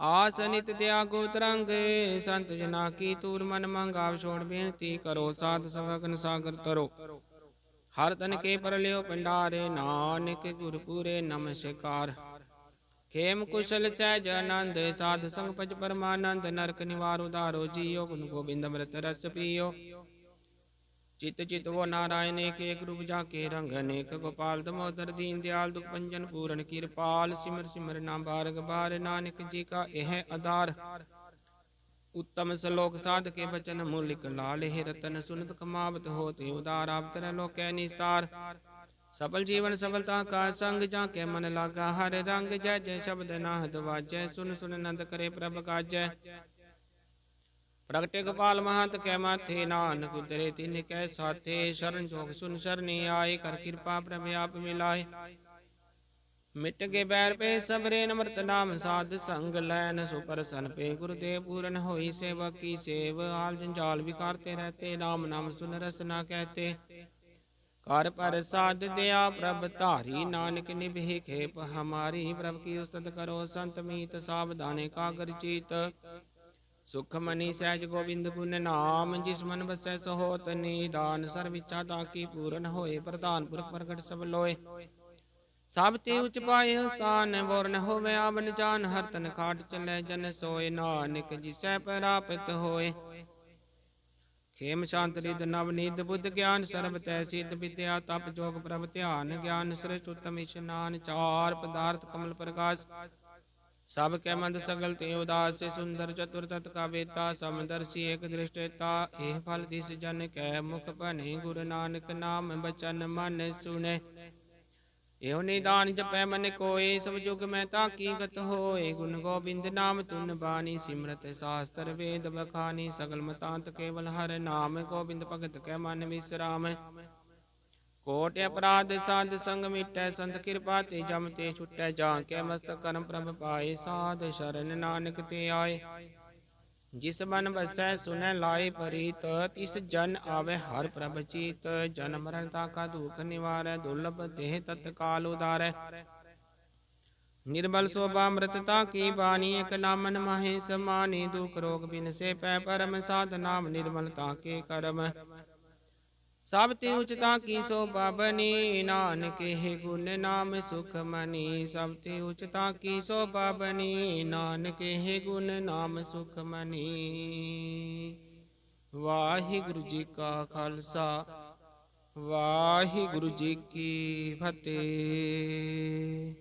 Speaker 1: आस नित त्यागो तरंग, संत जना की तूर मन मंगा। छोड़ बेनती करो, साध संगन सागर तरो। हर तन के पर लियो भंडारे, नानक गुरपुरे नमस्कार। खेम कुशल सहज आनंद, साध संग पच परमानंद। नरक निवार उदारो जियो, गुण गोविंद अमृत रस पियो। चित चित वो नारायण एक, एक रूप जाके रंग अनेक। गोपाल दमोदर दीन दयाल, दुख भंजन पूरन कृपाल। सिमर सिमर नाम बारग बार, नानक जी का यह आधार। उत्तम श्लोक साध के बचन मूलिक लाल। हे रतन सुनत कमावत होते उदार, आप तरह लोक निस्तार। सफल जीवन सफलता का संग, जाके मन लागा हर रंग। जय जय शब्द नाहद वाजय, सुन सुन नंद करे प्रभ काजय। प्रगटे गोपाल महंत कै माथे, नानक उतरे तिन कै साथे। शरण जोग सुन शरणी आए, कर कृपा प्रभ आप मिलाए। मिट गे बैर पे सबरे, नमृत नाम साध संग लैन। सुपरसन पे गुरुदेव पूरन होई, सेवक की सेव। आल जंजाल विकारते रहते, राम नाम सुन रसना कहते। कर पर साध दया प्रभ धारी, नानक निभि खेप हमारी। प्रभ की उस्तत करो संत मीत, सावधाने कागर चीत। ਸੁਖ ਮਨੀ ਸਹਿਜ ਗੋਬਿੰਦ ਗੁਣ ਨਾਮ, ਜਿਸ ਮਨ ਵਸੈ ਸੋ ਹੋਤ ਨਿਦਾਨ। ਸਰਬ ਇੱਛਾ ਤਾਕੀ ਪੂਰਨ ਹੋਏ, ਪ੍ਰਧਾਨ ਪੁਰਖ ਪ੍ਰਗਟ ਸਭ ਲੋਏ। ਸਭ ਤੇ ਉਚ ਪਾਏ ਸਥਾਨ, ਬੋਰ ਨ ਹੋਵੇ ਆਵਨ ਜਾਨ। ਹਰ ਤਨ ਖਾਟ ਚਲੇ ਜਨ ਸੋਏ, ਨਾਨਕ ਜਿਸੈ ਪ੍ਰਾਪਤ ਹੋਏ। ਖੇਮ ਸ਼ਾਂਤ ਰਿਦ ਨਵ ਨੀਤ ਬੁੱਧ ਗਿਆਨ, ਸਰਬ ਤੈ ਸਿੱਧ ਵਿਦਿਆ ਤਪ ਜੋਗ ਪ੍ਰਭ ਧਿਆਨ। ਗਿਆਨ ਸ੍ਰਿਸ਼ਟ ਉਤਮ ਇਸ਼ਨਾਨ, ਚਾਰ ਪਦਾਰਥ ਕਮਲ ਪ੍ਰਕਾਸ਼। ਸਭ ਕੈ ਮੰਦ ਸਗਲ ਤੇ ਉਦਾਸ, ਸੁੰਦਰ ਚਤੁਰ ਤਤ ਕਾ ਵੇਤਾ। ਸਮਦਰਸ਼ੀ ਏਕ ਦ੍ਰਿਸ਼ਟੇਤਾ, ਇਹ ਫਲ ਦਿਸ ਜਨ ਕੈ ਮੁਖ ਭਣੇ। ਗੁਰੂ ਨਾਨਕ ਨਾਮ ਬਚਨ ਮਨ ਸੁਣੇ, ਇਹੋ ਨਿਦਾਨ ਜਪੈ ਮਨ ਕੋਇ। ਸਭ ਜੁਗ ਮੈਂ ਤਾਕੀ ਗਤ ਹੋਏ, ਗੁਣ ਗੋਬਿੰਦ ਨਾਮ ਧੁਨ ਬਾਣੀ। ਸਿਮਰਤ ਸਾਸਤਰ ਵੇਦ ਬਖਾਨੀ, ਸਗਲ ਮਤਾਂਤ ਕੇਵਲ ਹਰਿ ਨਾਮ। ਗੋਬਿੰਦ ਭਗਤ ਕੈ ਮਨ ਵਿਸਰਾਮ, ਕੋਟ ਅਪਰਾਧ ਸਾਧ ਸੰਗ ਮਿਟੈ। ਸੰਤ ਕਿਰਪਾ ਤੇ ਜਮ ਤੇ ਛੁਟੈ, ਜਾਂ ਕੈ ਮਸਤਕ ਕਰਮ ਪ੍ਰਭ ਪਾਏ। ਸਾਧ ਸ਼ਰਨ ਨਾਨਕ ਤੇ ਆਏ, ਜਿਸ ਮਨ ਵਸੈ ਸੁਨੈ ਲਾਏ ਪ੍ਰੀਤ। ਤਿਸ ਜਨ ਆਵੈ ਹਰ ਪ੍ਰਭ ਚੀਤ, ਜਨਮ ਮਰਨ ਤਾ ਕਾ ਦੁਖ ਨਿਵਾਰੈ। ਦੁਰਲਭ ਦੇਹ ਤਤਕਾਲ ਉਦਾਰੈ, ਨਿਰਮਲ ਸੋਭਾ ਅੰਮ੍ਰਿਤਤਾ ਕੀ ਬਾਣੀ। ਇਕ ਨਾਮਨ ਮਾਹੇ ਸਮਾਨੀ, ਦੁਖ ਰੋਗ ਬਿਨਸੇ ਪੈ ਪਰਮ। ਸਾਧ ਨਾਮ ਨਿਰਮਲਤਾ ਕੇ ਕਰਮ, ਸਭ ਤੇ ਉਚਤਾ ਕੀ ਸੋਭਾ ਬਨੀ। ਨਾਨਕ ਇਹ ਗੁਣ ਨਾਮ ਸੁਖ ਮਨੀ, ਸਭ ਤੇ ਉਚਤਾ ਕੀ ਸੋਭਾ ਬਨੀ। ਨਾਨਕ ਇਹ ਗੁਣ ਨਾਮ ਸੁਖ ਮਨੀ। ਵਾਹਿਗੁਰੂ ਜੀ ਕਾ ਖਾਲਸਾ, ਵਾਹਿਗੁਰੂ ਜੀ ਕੀ ਫਤਿਹ।